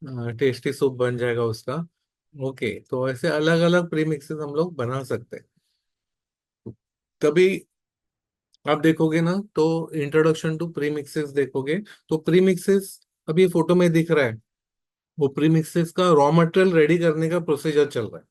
Tasty soup बन जाएगा उसका। ओके, तो ऐसे अलग अलग प्रीमिक्सेस हम लोग बना सकते हैं। तभी आप देखोगे ना, तो इंट्रोडक्शन टू प्रीमिक्सेस देखोगे, तो प्रीमिक्सेस अभी फोटो में दिख रहा है, वो प्रीमिक्सेस का रॉ मटेरियल रेडी करने का प्रोसीजर चल रहा है।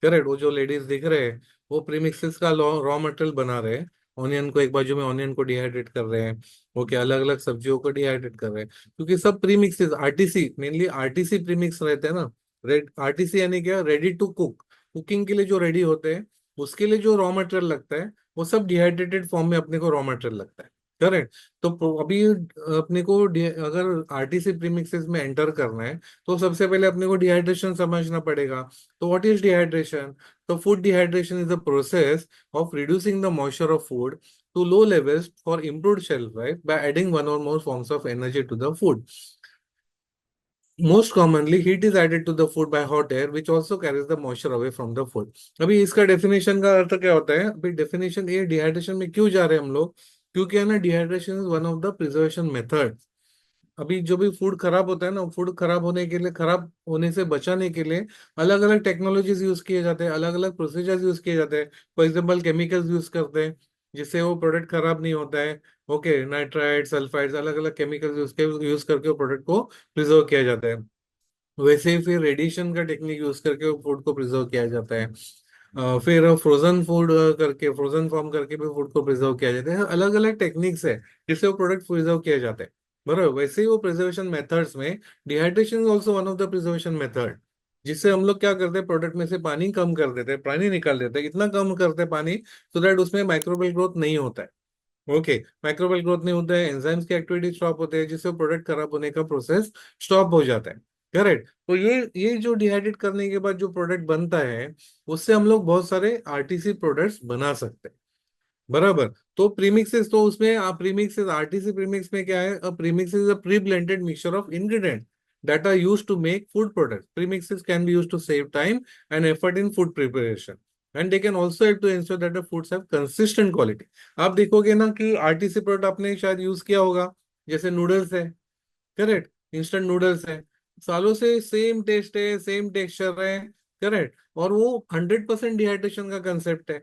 करेक्ट, वो जो लेडीज दिख रहे हैं वो प्रीमिक्सेस का रॉ मटेरियल बना रहे हैं। ऑनियन को एक बाजू में ऑनियन को डिहाइड्रेट कर रहे हैं, ओके, अलग अलग सब्जियों को डिहाइड्रेट कर रहे हैं, क्योंकि सब premixes RTC, mainly RTC premix रहते हैं ना। रेड आरटीसी यानी क्या, रेडी टू कुक, कुकिंग के लिए जो रेडी होते हैं, उसके लिए जो रॉ मटेरियल लगता है वो सब डिहाइड्रेटेड फॉर्म में अपने को रॉ मटेरियल लगता है। करेक्ट। तो अभी अपने को अगर आरटीसी प्रीमिक्सेस में एंटर करना है, तो सबसे पहले अपने को डिहाइड्रेशन समझना पड़ेगा। तो what is dehydration? So food dehydration is the process of reducing the moisture of food to low levels for improved shelf life by adding one or more forms of energy to the food. Most commonly, heat is added to the food by hot air, which also carries the moisture away from the food. अभी इसका definition का अर्थ क्या होता है? अभी definition ये, dehydration में क्यों जा रहे हैं हम लोग? क्योंकि है ना, dehydration is one of the preservation method. अभी जो भी फूड खराब होता है ना, फूड खराब होने के लिए, खराब होने से बचाने के लिए अलग अलग टेक्नोलॉजीज यूज किए जाते हैं, अलग अलग प्रोसीजर्स यूज किए जाते हैं। फॉर एग्जांपल केमिकल्स यूज करते हैं जिससे वो प्रोडक्ट खराब नहीं होता है। ओके, नाइट्राइड, सल्फाइड्स, अलग अलग केमिकल्स यूज करके वो प्रोडक्ट को प्रिजर्व किया जाता है। वैसे ही फिर रेडिएशन का टेक्निक यूज करके वो फूड को प्रिजर्व किया जाता है। फिर फ्रोजन फूड करके, फ्रोजन फॉर्म करके भी फूड को प्रिजर्व किया जाता है। अलग अलग टेक्निक्स है जिससे वो प्रोडक्ट प्रिजर्व किया जाता है। बराबर, वैसे ही वो प्रिजर्वेशन मेथड्स में dehydration is also one of the preservation method, जिससे हम लोग क्या करते हैं, प्रोडक्ट में से पानी कम कर देते हैं, पानी निकाल देते हैं, इतना कम करते हैं पानी, सो दैट उसमें माइक्रोबियल ग्रोथ नहीं होता है। ओके, माइक्रोबियल ग्रोथ नहीं होता है, एंजाइम्स की एक्टिविटी स्टॉप होते हैं, जिससे प्रोडक्ट खराब होने का प्रोसेस स्टॉप हो जाता है। करेक्ट। तो ये जो डिहाइड्रेट करने के बाद जो प्रोडक्ट बनता है, उससे हम लोग बहुत सारे आरटीसी प्रोडक्ट्स बना सकते हैं। बराबर। तो प्रीमिक्सेस, तो उसमें आप प्रीमिक्सेस, आरटीसी प्रीमिक्स में क्या है, premix is a pre blended mixture of ingredient that are used to make food products. Premixes can be used to save time and effort in food preparation, and they can also help to ensure that the foods have consistent quality. आप देखोगे ना कि RTC product आपने शायद use किया होगा, जैसे noodles है। करेक्ट, इंस्टेंट नूडल्स है, सालों से सेम टेस्ट है, सेम टेक्सचर है। करेक्ट, और वो 100% डिहाइड्रेशन का कंसेप्ट है।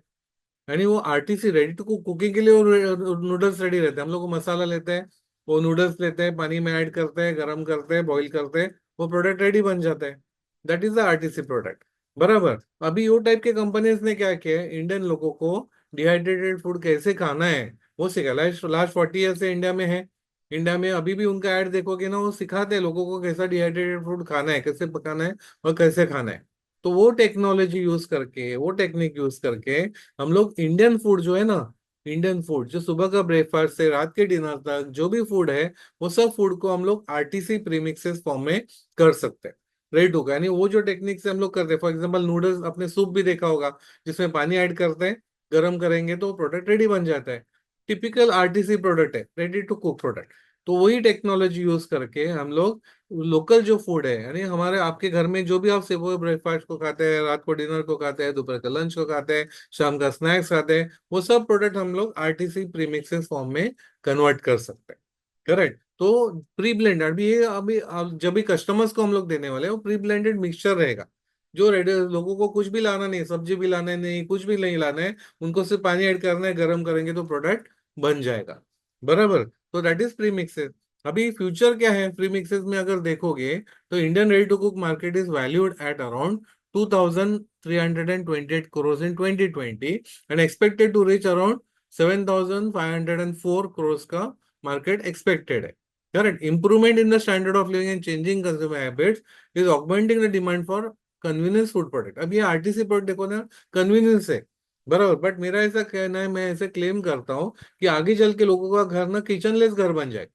यानी वो RTC ready to cook, cooking के लिए वो नूडल्स रेडी रहते हैं। हम लोग वो मसाला लेते हैं, वो नूडल्स लेते हैं, पानी में ऐड करते हैं, गरम करते हैं, बॉईल करते हैं, वो प्रोडक्ट रेडी बन जाता है। That is the RTC product. बराबर। अभी वो टाइप के कंपनीज ने क्या किया है, इंडियन लोगों को डिहाइड्रेटेड फूड कैसे खाना है वो सिखा। लास्ट लास्ट 40 ईयर से इंडिया में है। इंडिया में अभी भी उनका ऐड देखोगे ना, वो सिखाते हैं लोगों को कैसा डिहाइड्रेटेड फूड खाना है, कैसे पकाना है और कैसे खाना है। तो वो टेक्नोलॉजी यूज करके, वो टेक्निक यूज करके हम लोग इंडियन फूड जो है ना, इंडियन फूड जो सुबह का ब्रेकफास्ट से रात के डिनर तक जो भी फूड है, वो सब फूड को हम लोग आरटीसी प्रीमिक्सेस फॉर्म में कर सकते हैं। रेडी होगा, यानी वो जो टेक्निक से हम लोग करते हैं, फॉर एग्जांपल नूडल्स, अपने सूप भी देखा होगा, जिसमें पानी ऐड करते हैं, गर्म करेंगे तो प्रोडक्ट रेडी बन जाता है। टिपिकल आरटीसी प्रोडक्ट है, रेडी टू कुक प्रोडक्ट। तो वही टेक्नोलॉजी यूज करके हम लोग लोकल जो फूड है, यानी हमारे आपके घर में जो भी आप सुबह ब्रेकफास्ट को खाते हैं, रात को डिनर को खाते हैं, दोपहर का लंच को खाते हैं, शाम का स्नैक्स खाते हैं, वो सब प्रोडक्ट हम लोग आरटीसी प्रीमिक्सेस फॉर्म में कन्वर्ट कर सकते हैं। करेक्ट। तो प्री ब्लेंडेड, अभी ये अभी जब भी कस्टमर्स को हम लोग देने वाले हैं, वो प्री ब्लेंडेड मिक्सचर रहेगा। जो रेडी, लोगों को कुछ भी लाना नहीं, सब्जी भी लाना नहीं, कुछ भी नहीं लाना है, उनको सिर्फ पानी ऐड करना है, गर्म करेंगे तो प्रोडक्ट बन जाएगा। बराबर। तो दैट इज प्री मिक्सेस। अभी फ्यूचर क्या है प्री मिक्सेस में अगर देखोगे, तो Indian ready to cook market is valued at around 2328 crores in 2020 and expected to reach around 7504 crores का मार्केट एक्सपेक्टेड है। Correct. Improvement in the standard of living and changing consumer habits is augmenting the demand for convenience food product. अब ये RTC product देखो ना, convenience है। बराबर, but मेरा ऐसा कहना है, मैं ऐसे क्लेम करता हूँ कि आगे चल के लोगों का घर ना किचनलेस घर बन जाए।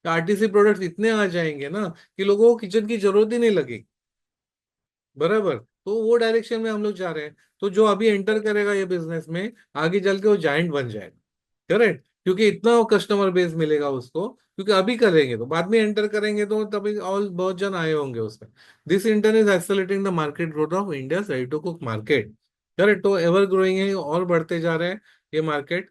आरटीसी प्रोडक्ट्स इतने आ जाएंगे ना कि लोगों को किचन की जरूरत ही नहीं लगेगी। बराबर। तो वो डायरेक्शन में हम लोग जा रहे हैं। तो जो अभी एंटर करेगा ये बिजनेस में, आगे चल के वो जाइंट बन जाएगा। करेक्ट, क्योंकि इतना कस्टमर बेस मिलेगा उसको, क्योंकि अभी करेंगे तो बाद में एंटर करेंगे तो तभी और बहुत जन आए होंगे उसमें। This inter is accelerating the market growth of India ready to cook market. Correct, तो एवर ग्रोइंग है, और बढ़ते जा रहे हैं ये मार्केट।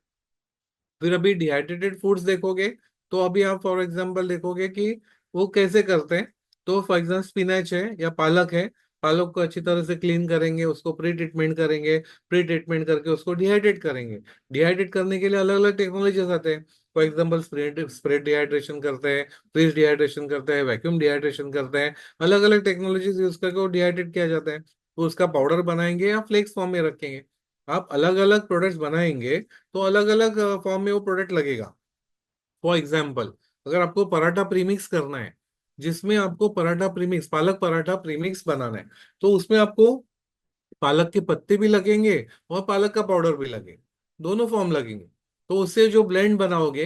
फिर अभी डिहाइड्रेटेड फूड्स देखोगे, तो अभी आप फॉर एग्जांपल देखोगे कि वो कैसे करते हैं। तो फॉर एग्जाम्पल स्पिनच है या पालक है, पालक को अच्छी तरह से क्लीन करेंगे, उसको प्री ट्रीटमेंट करेंगे, प्री ट्रीटमेंट करके उसको डिहाइड्रेट करेंगे। डिहाइड्रेट करने के लिए अलग अलग टेक्नोलॉजीज आते हैं। For example spread spread dehydration करते हैं, फ्रीज डिहाइड्रेशन करते हैं, वैक्यूम डिहाइड्रेशन करते हैं। अलग अलग टेक्नोलॉजीज यूज करके वो डिहाइड्रेट किया जाता है, तो उसका पाउडर बनाएंगे या फ्लेक्स फॉर्म में रखेंगे। आप अलग अलग प्रोडक्ट्स बनाएंगे तो अलग अलग फॉर्म में वो प्रोडक्ट लगेगा। फॉर एग्जाम्पल, अगर आपको पराठा प्रीमिक्स करना है, जिसमें आपको पराठा प्रीमिक्स, पालक पराठा प्रीमिक्स बनाना है, तो उसमें आपको पालक के पत्ते भी लगेंगे और पालक का पाउडर भी लगेगा, दोनों फॉर्म लगेंगे। तो उससे जो ब्लेंड बनाओगे,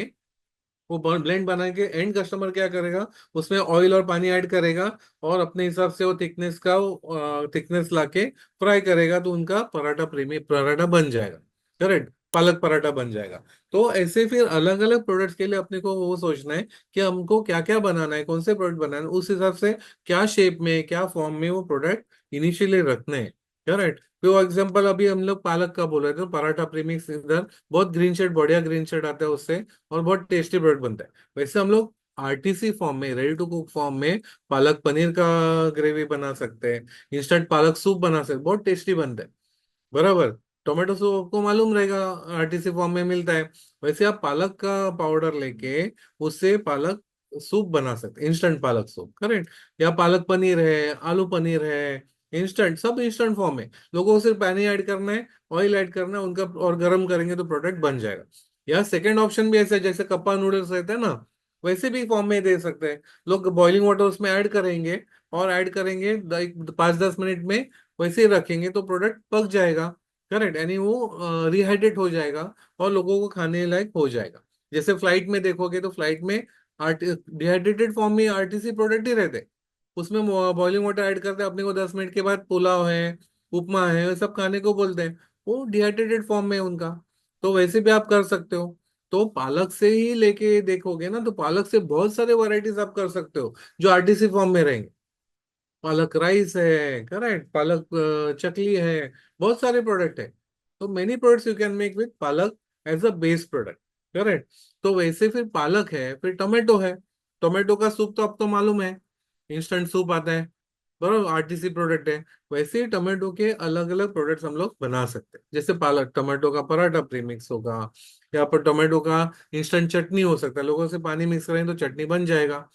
वो ब्लेंड बना के एंड कस्टमर क्या करेगा, उसमें ऑयल और पानी ऐड करेगा और अपने हिसाब से वो थिकनेस लाके फ्राई करेगा, तो उनका पराठा प्रेमी पराठा बन जाएगा। करेक्ट, पालक पराठा बन जाएगा। तो ऐसे फिर अलग अलग प्रोडक्ट्स के लिए अपने को वो सोचना है कि हमको क्या क्या बनाना है, कौन से प्रोडक्ट बनाना है, उस हिसाब से क्या शेप में, क्या फॉर्म में वो प्रोडक्ट इनिशियली रखने हैं। करेक्ट। फॉर एग्जाम्पल अभी हम लोग पालक का बोल रहे थे, तो पराठा प्रीमिक्स इधर बहुत ग्रीन शेड, बढ़िया ग्रीन शेड आता है उससे, और बहुत टेस्टी प्रोडक्ट बनता है। वैसे हम लोग आरटीसी फॉर्म में, रेडी टू कुक फॉर्म में पालक पनीर का ग्रेवी बना सकते हैं, इंस्टेंट पालक सूप बना सकते हैं, बहुत टेस्टी बनता है। बराबर। टोमेटो सूप आपको मालूम रहेगा, आरटीसी फॉर्म में मिलता है। वैसे आप पालक का पाउडर लेके उससे पालक सूप बना सकते, इंस्टेंट पालक सूप। करेक्ट। या पालक पनीर है, आलू पनीर है, इंस्टेंट, सब इंस्टेंट फॉर्म में। लोगों को सिर्फ पानी ऐड करना है, ऑयल ऐड करना है उनका, और गर्म करेंगे तो प्रोडक्ट बन जाएगा। या सेकेंड ऑप्शन भी ऐसा है, जैसे कप्पा नूडल्स रहते हैं ना, वैसे भी फॉर्म में दे सकते हैं। लोग बॉइलिंग वाटर उसमें ऐड करेंगे, और ऐड करेंगे 5-10 मिनट में, वैसे ही रखेंगे तो प्रोडक्ट पक जाएगा। करेक्ट, यानी वो रिहाइड्रेट हो जाएगा और लोगों को खाने लायक हो जाएगा। जैसे फ्लाइट में देखोगे तो फ्लाइट में डिहाइड्रेटेड फॉर्म में आरटीसी प्रोडक्ट ही रहते, उसमें बॉइलिंग वाटर ऐड करते हैं, अपने को 10 मिनट के बाद पुलाव है, उपमा है, वो सब खाने को बोलते हैं, वो डिहाइड्रेटेड फॉर्म में है उनका। तो वैसे भी आप कर सकते हो। तो पालक से ही लेके देखोगे ना, तो पालक से बहुत सारे वैरायटीज आप कर सकते हो जो आरटीसी फॉर्म में रहेंगे। पालक राइस है, करेक्ट, पालक चकली है, बहुत सारे प्रोडक्ट है। तो many products you can make with palak as a base product. Correct. तो वैसे फिर पालक है, फिर टोमेटो है। टोमेटो का सूप तो आपको मालूम है, इंस्टेंट सूप आता है, बराबर, आरटीसी प्रोडक्ट है। वैसे ही टोमेटो के अलग अलग प्रोडक्ट्स हम लोग बना सकते हैं। जैसे पालक टोमेटो का पराठा प्रीमिक्स होगा, या पर टोमेटो का इंस्टेंट चटनी हो सकता है, लोगों से पानी मिक्स करें तो चटनी बन जाएगा।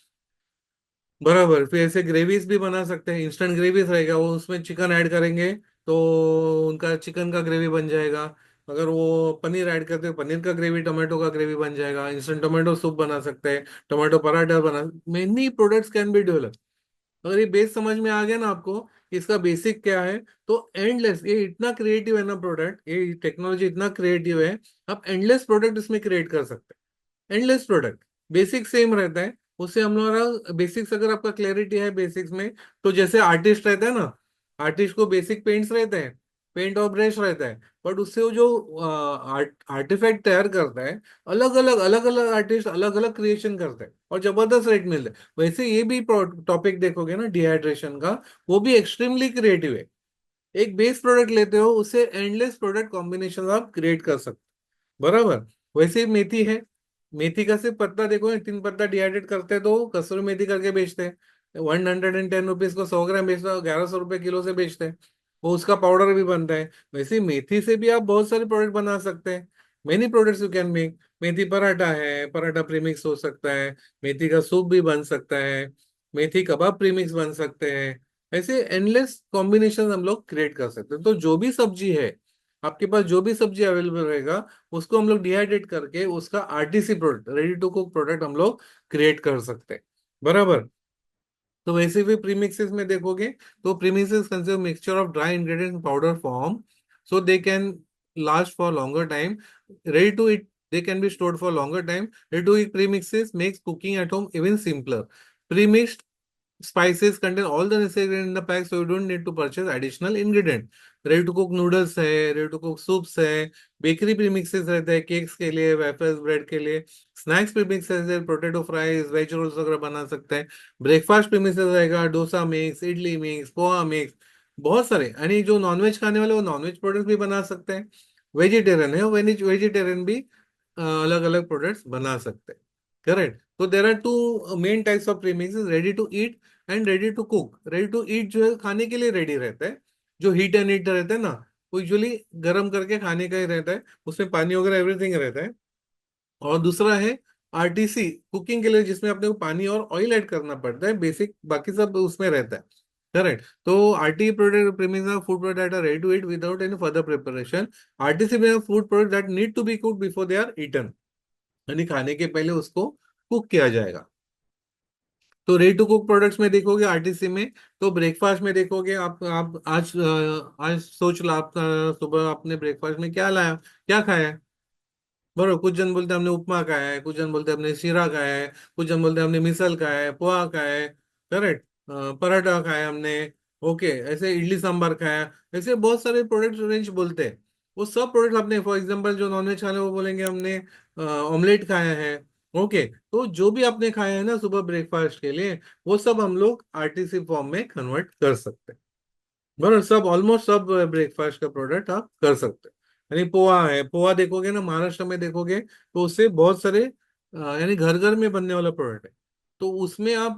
बराबर। फिर ऐसे ग्रेवीज भी बना सकते हैं, इंस्टेंट ग्रेवीज रहेगा, वो उसमें चिकन ऐड करेंगे तो उनका चिकन का ग्रेवी बन जाएगा। अगर वो पनीर ऐड करते हैं, पनीर का ग्रेवी, टोमेटो का ग्रेवी बन जाएगा। इंस्टेंट टोमेटो सूप बना सकते हैं, टोमेटो पराठा बना, many products can be develop. अगर ये बेस समझ में आ गया ना आपको कि इसका बेसिक क्या है, तो एंडलेस, ये इतना क्रिएटिव है ना प्रोडक्ट, ये टेक्नोलॉजी इतना क्रिएटिव है, आप एंडलेस प्रोडक्ट इसमें क्रिएट कर सकते हैं। एंडलेस प्रोडक्ट, बेसिक सेम रहता है। उससे हम लोग बेसिक्स, अगर आपका क्लैरिटी है बेसिक्स में, तो जैसे आर्टिस्ट रहता है ना, आर्टिस्ट को बेसिक पेंट्स रहते हैं, पेंट और ब्रश रहता है, बट उससे वो जो आर्टिफैक्ट तैयार करता है, अलग अलग आर्टिस्ट अलग अलग क्रिएशन करते हैं और जबरदस्त रेट मिलता है। वैसे ये भी टॉपिक देखोगे ना डिहाइड्रेशन का, वो भी एक्सट्रीमली क्रिएटिव है। एक बेस प्रोडक्ट लेते हो, उससे एंडलेस प्रोडक्ट कॉम्बिनेशन आप क्रिएट कर सकते हो। बराबर। वैसे ही मेथी है, मेथी का सिर्फ पत्ता देखो, 3 पत्ता डिहाइड्रेट करते हैं तो कसूरी मेथी करके बेचते हैं, 110 रुपीज को 100 ग्राम बेचते हैं, 1100 रुपये किलो से बेचते हैं। वो उसका पाउडर भी बनता है। वैसे ही मेथी से भी आप बहुत सारे प्रोडक्ट बना सकते हैं। Many products you can make. मेथी पराठा है, पराठा प्रीमिक्स हो सकता है, मेथी का सूप भी बन सकता है, मेथी कबाब प्रीमिक्स बन सकते हैं। ऐसे एंडलेस कॉम्बिनेशन हम लोग क्रिएट कर सकते हैं। तो जो भी सब्जी है, आपके पास जो भी सब्जी अवेलेबल रहेगा, उसको हम लोग डिहाइड्रेट करके उसका RTC product, ready to cook product हम लोग क्रिएट कर सकते हैं। बराबर। तो वैसे भी प्रीमिक्सेस में देखोगे, तो premixes consist mixture of dry ingredients powder form, so they can last for longer time. Ready to eat, they can be stored for longer time. Ready to eat premixes makes cooking at home even simpler. Premixed spices contain all the necessary ingredients in the pack, so you don't need to purchase additional ingredient. Ready to cook noodles है, ready to cook soups है, bakery premixes रहते हैं cakes के लिए, wafers, bread के लिए, snacks premixes है, potato fries, veg rolls वगैरह बना सकते हैं। ब्रेकफास्ट प्रीमिक्सेस रहेगा, dosa mix, idli mix, poha mix, बहुत सारे। यानी जो नॉनवेज खाने वाले वो नॉनवेज प्रोडक्ट्स भी बना सकते हैं, वेजिटेरियन है वेजिटेरियन भी अलग अलग प्रोडक्ट्स बना सकते हैं। करेक्ट। तो there are two main types of premixes, ready to eat and ready to cook, ready to eat जो है खाने के लिए रेडी रहता है, जो हीट एंड ईट रहता है ना, वो यूजुअली गर्म करके खाने का ही रहता है, उसमें पानी वगैरह एवरीथिंग रहता है। और दूसरा है आरटीसी, कुकिंग के लिए, जिसमें अपने को पानी और ऑयल ऐड करना पड़ता है, बेसिक बाकी सब उसमें रहता है। करेक्ट। तो RT product premium food product are ready to eat without any further preparation. RTC में food product that need to be cooked before they are eaten, यानी खाने के पहले उसको कुक किया जाएगा। तो रेडी टू कुक प्रोडक्ट्स में देखोगे आरटीसी में, तो ब्रेकफास्ट में देखोगे आप आज सोच लो, आप सुबह आपने ब्रेकफास्ट में क्या लाया, क्या खाया है। बरोबर, कुछ जन बोलते हैं हमने उपमा खाया है, कुछ जन बोलते हैं हमने शीरा खाया है, कुछ जन बोलते हैं हमने मिसल खाया है, पोहा खाया है। करेक्ट। पराठा खाया है हमने। ओके, ऐसे इडली सांभर खाया है। ऐसे बहुत सारे प्रोडक्ट रेंज बोलते हैं। वो सब प्रोडक्ट आपने, फॉर एग्जांपल जो नॉनवेज खा रहे हैं वो बोलेंगे हमने ऑमलेट खाया है। ओके, तो जो भी आपने खाया है ना सुबह ब्रेकफास्ट के लिए, वो सब हम लोग आरटीसी फॉर्म में कन्वर्ट कर सकते हैं। बराबर, सब ऑलमोस्ट सब ब्रेकफास्ट का प्रोडक्ट आप कर सकते हैं। यानी पोहा है, पोहा देखोगे ना महाराष्ट्र में देखोगे तो उससे बहुत सारे यानी घर घर में बनने वाला प्रोडक्ट है। तो उसमें आप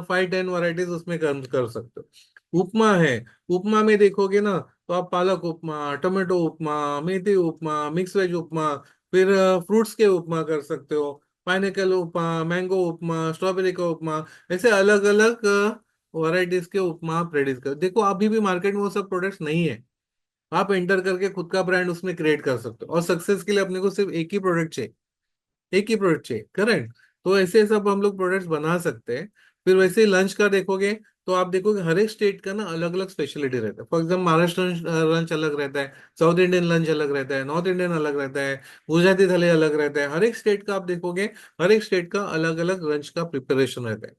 5-10 वैरायटीज उसमें कर सकते हो। उपमा है, उपमा में देखोगे ना तो आप पालक उपमा, टोमेटो उपमा, मेथी उपमा, मिक्स वेज उपमा, फिर फ्रूट्स के उपमा कर सकते हो, पाइनएप्पल उपमा, मैंगो उपमा, स्ट्रॉबेरी का उपमा, ऐसे अलग अलग वैरायटीज के उपमा आप रेडी कर। देखो अभी भी मार्केट में वो सब प्रोडक्ट्स नहीं है, आप एंटर करके खुद का ब्रांड उसमें क्रिएट कर सकते हो, और सक्सेस के लिए अपने को सिर्फ एक ही प्रोडक्ट चाहिए, एक ही प्रोडक्ट चाहिए। करेक्ट। तो ऐसे सब हम लोग प्रोडक्ट्स बना सकते हैं। फिर वैसे ही लंच का देखोगे तो आप देखोगे हर एक स्टेट का ना अलग अलग स्पेशलिटी रहता है। फॉर एग्जाम्पल महाराष्ट्र लंच अलग रहता है, साउथ इंडियन लंच अलग रहता है, नॉर्थ इंडियन अलग रहता है, गुजराती थाली अलग रहता है। हर एक स्टेट का आप देखोगे, हर एक स्टेट का अलग अलग लंच का प्रिपरेशन रहता है।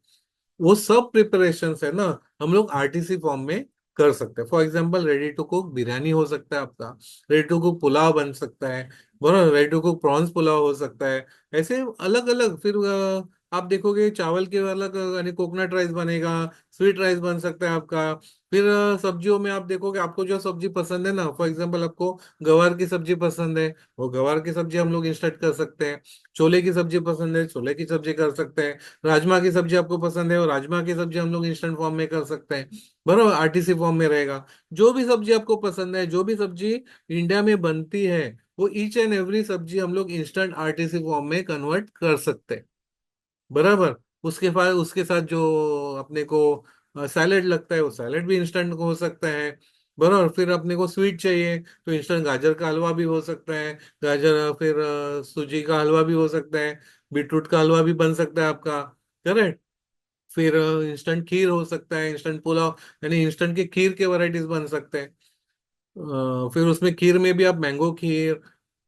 वो सब प्रिपरेशन है ना, हम लोग आरटीसी फॉर्म में कर सकते हैं। For example ready to cook biryani हो सकता है आपका, रेडी टू कुक पुलाव बन सकता है, बराबर, ready to cook prawns pulao हो सकता है। ऐसे अलग अलग। फिर आप देखोगे चावल के अलग, यानी कोकोनट राइस बनेगा, स्वीट राइस बन सकता है आपका। फिर सब्जियों में आप देखोगे आपको जो सब्जी पसंद है ना, फॉर एग्जाम्पल आपको गवार की सब्जी पसंद है, वो गवार की सब्जी हम लोग इंस्टेंट कर सकते हैं। छोले की सब्जी पसंद है, छोले की सब्जी कर सकते हैं। राजमा की सब्जी आपको पसंद है, और राजमा की सब्जी हम लोग इंस्टेंट फॉर्म में कर सकते हैं। बराबर, आरटीसी फॉर्म में रहेगा। जो भी सब्जी आपको पसंद है, जो भी सब्जी इंडिया में बनती है, वो ईच एंड एवरी सब्जी हम लोग इंस्टेंट आरटीसी फॉर्म में कन्वर्ट कर सकते हैं। बराबर। उसके बाद उसके साथ जो अपने को सैलेड लगता है, वो सैलेड भी इंस्टेंट हो सकता है। बराबर। फिर अपने को स्वीट चाहिए तो इंस्टेंट गाजर का हलवा भी हो सकता है, गाजर, फिर सूजी का हलवा भी हो सकता है, बीटरूट का हलवा भी बन सकता है आपका। करेक्ट। फिर इंस्टेंट खीर हो सकता है, इंस्टेंट पुलाव, यानी इंस्टेंट के खीर के वैरायटीज बन सकते हैं। फिर उसमें खीर में भी आप मैंगो खीर,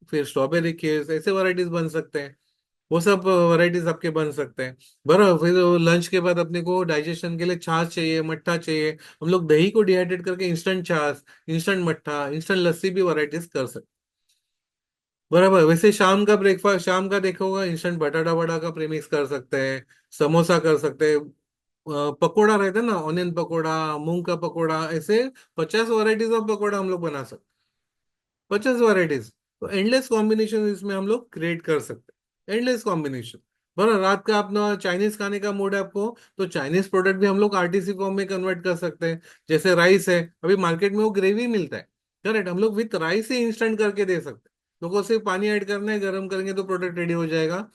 फिर स्ट्रॉबेरी खीर, ऐसे वैरायटीज बन सकते हैं। वो सब वैरायटीज आपके बन सकते हैं। बराबर। फिर लंच के बाद अपने को डाइजेशन के लिए छाछ चाहिए, मट्ठा चाहिए, हम लोग दही को डिहाइड्रेट करके इंस्टेंट छाछ, इंस्टेंट मट्ठा, इंस्टेंट लस्सी भी वैरायटीज कर सकते। बराबर। वैसे शाम का ब्रेकफास्ट, शाम का देखोगा इंस्टेंट बटाटा वड़ा का प्रीमिक्स कर सकते हैं, समोसा कर सकते हैं, पकोड़ा रहता है ना, ऑनियन पकोड़ा, मूंग का पकोड़ा, ऐसे 50 वैरायटीज ऑफ पकोड़ा हम लोग बना सकते, 50 वैरायटीज। तो एंडलेस कॉम्बिनेशन इसमें हम लोग क्रिएट कर सकते हैं, एंडलेस कॉम्बिनेशन। बराबर। रात का अपना चाइनीज खाने का मूड है आपको, तो चाइनीज प्रोडक्ट भी हम लोग आरटीसी फॉर्म में कन्वर्ट कर सकते हैं। जैसे राइस है, अभी मार्केट में वो ग्रेवी मिलता है। करेक्ट, हम लोग विथ राइस ही इंस्टेंट करके दे सकते हैं। लोगों से पानी ऐड करना है, गर्म करेंगे तो प्रोडक्ट रेडी हो जाएगा।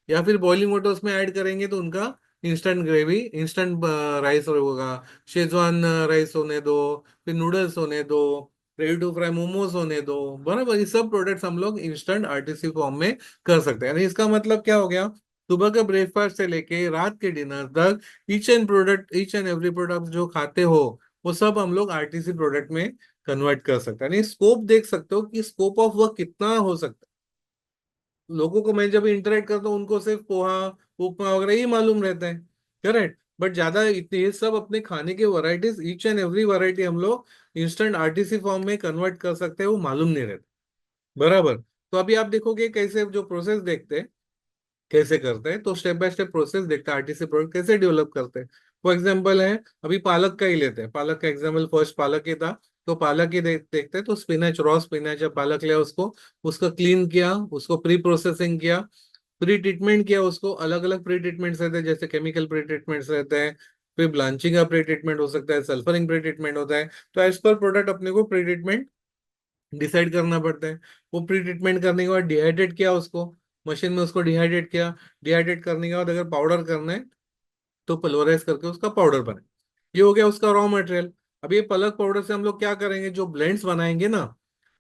या फिर बॉइलिंग वाटर उसमें ऐड करेंगे तो उनका इंस्टेंट ग्रेवी, इंस्टेंट राइस होगा। शेजवान राइस होने दो, फिर नूडल्स होने दो, रेडी टू फ्राई मोमोज होने दो। बराबर, ये सब प्रोडक्ट्स हम लोग इंस्टेंट आरटीसी फॉर्म में कर सकते हैं। यानी इसका मतलब क्या हो गया, सुबह का ब्रेकफास्ट से लेके रात के डिनर तक ईच एंड एवरी प्रोडक्ट जो खाते हो, वो सब हम लोग आरटीसी प्रोडक्ट में कन्वर्ट कर सकते हैं। यानी स्कोप देख सकते हो कि स्कोप ऑफ वर्क कितना हो सकता है। लोगों को मैं जब इंटरेक्ट करता हूँ उनको सिर्फ पोहा, उपमा वगैरह ही मालूम रहता है। करेक्ट। बट ज्यादा इतने ये सब अपने खाने के varieties, each and every variety हम लोग इंस्टेंट आरटीसी फॉर्म में कन्वर्ट कर सकते हैं, वो मालूम नहीं रहता। बराबर। तो अभी आप देखोगे कैसे जो प्रोसेस देखते हैं, कैसे करते हैं, तो स्टेप बाय स्टेप प्रोसेस देखते हैं आरटीसी प्रोडक्ट कैसे डेवलप करते हैं। फॉर एग्जाम्पल है, अभी पालक का ही लेते हैं, पालक का एग्जाम्पल, फर्स्ट पालक ही था। तो पालक ही देखते हैं, तो स्पिनच, रॉ स्पिनच या पालक लिया उसको, उसको क्लीन किया, उसको प्री प्रोसेसिंग किया, प्री ट्रीटमेंट किया उसको। अलग अलग प्री ट्रीटमेंट्स रहते हैं, जैसे केमिकल प्री ट्रीटमेंट्स रहते हैं, फिर ब्लांचिंग का प्री ट्रीटमेंट हो सकता है, सल्फरिंग प्री ट्रीटमेंट होता है। तो एज पर प्रोडक्ट अपने को प्री ट्रीटमेंट डिसाइड करना पड़ता है। वो प्री ट्रीटमेंट करने के बाद डिहाइड्रेट किया उसको, मशीन में उसको डिहाइड्रेट किया। डिहाइड्रेट करने के बाद अगर पाउडर करना है तो पल्वराइज करके उसका पाउडर बने। ये हो गया उसका रॉ मटेरियल। अब ये पलक पाउडर से हम लोग क्या करेंगे, जो ब्लेंड्स बनाएंगे ना,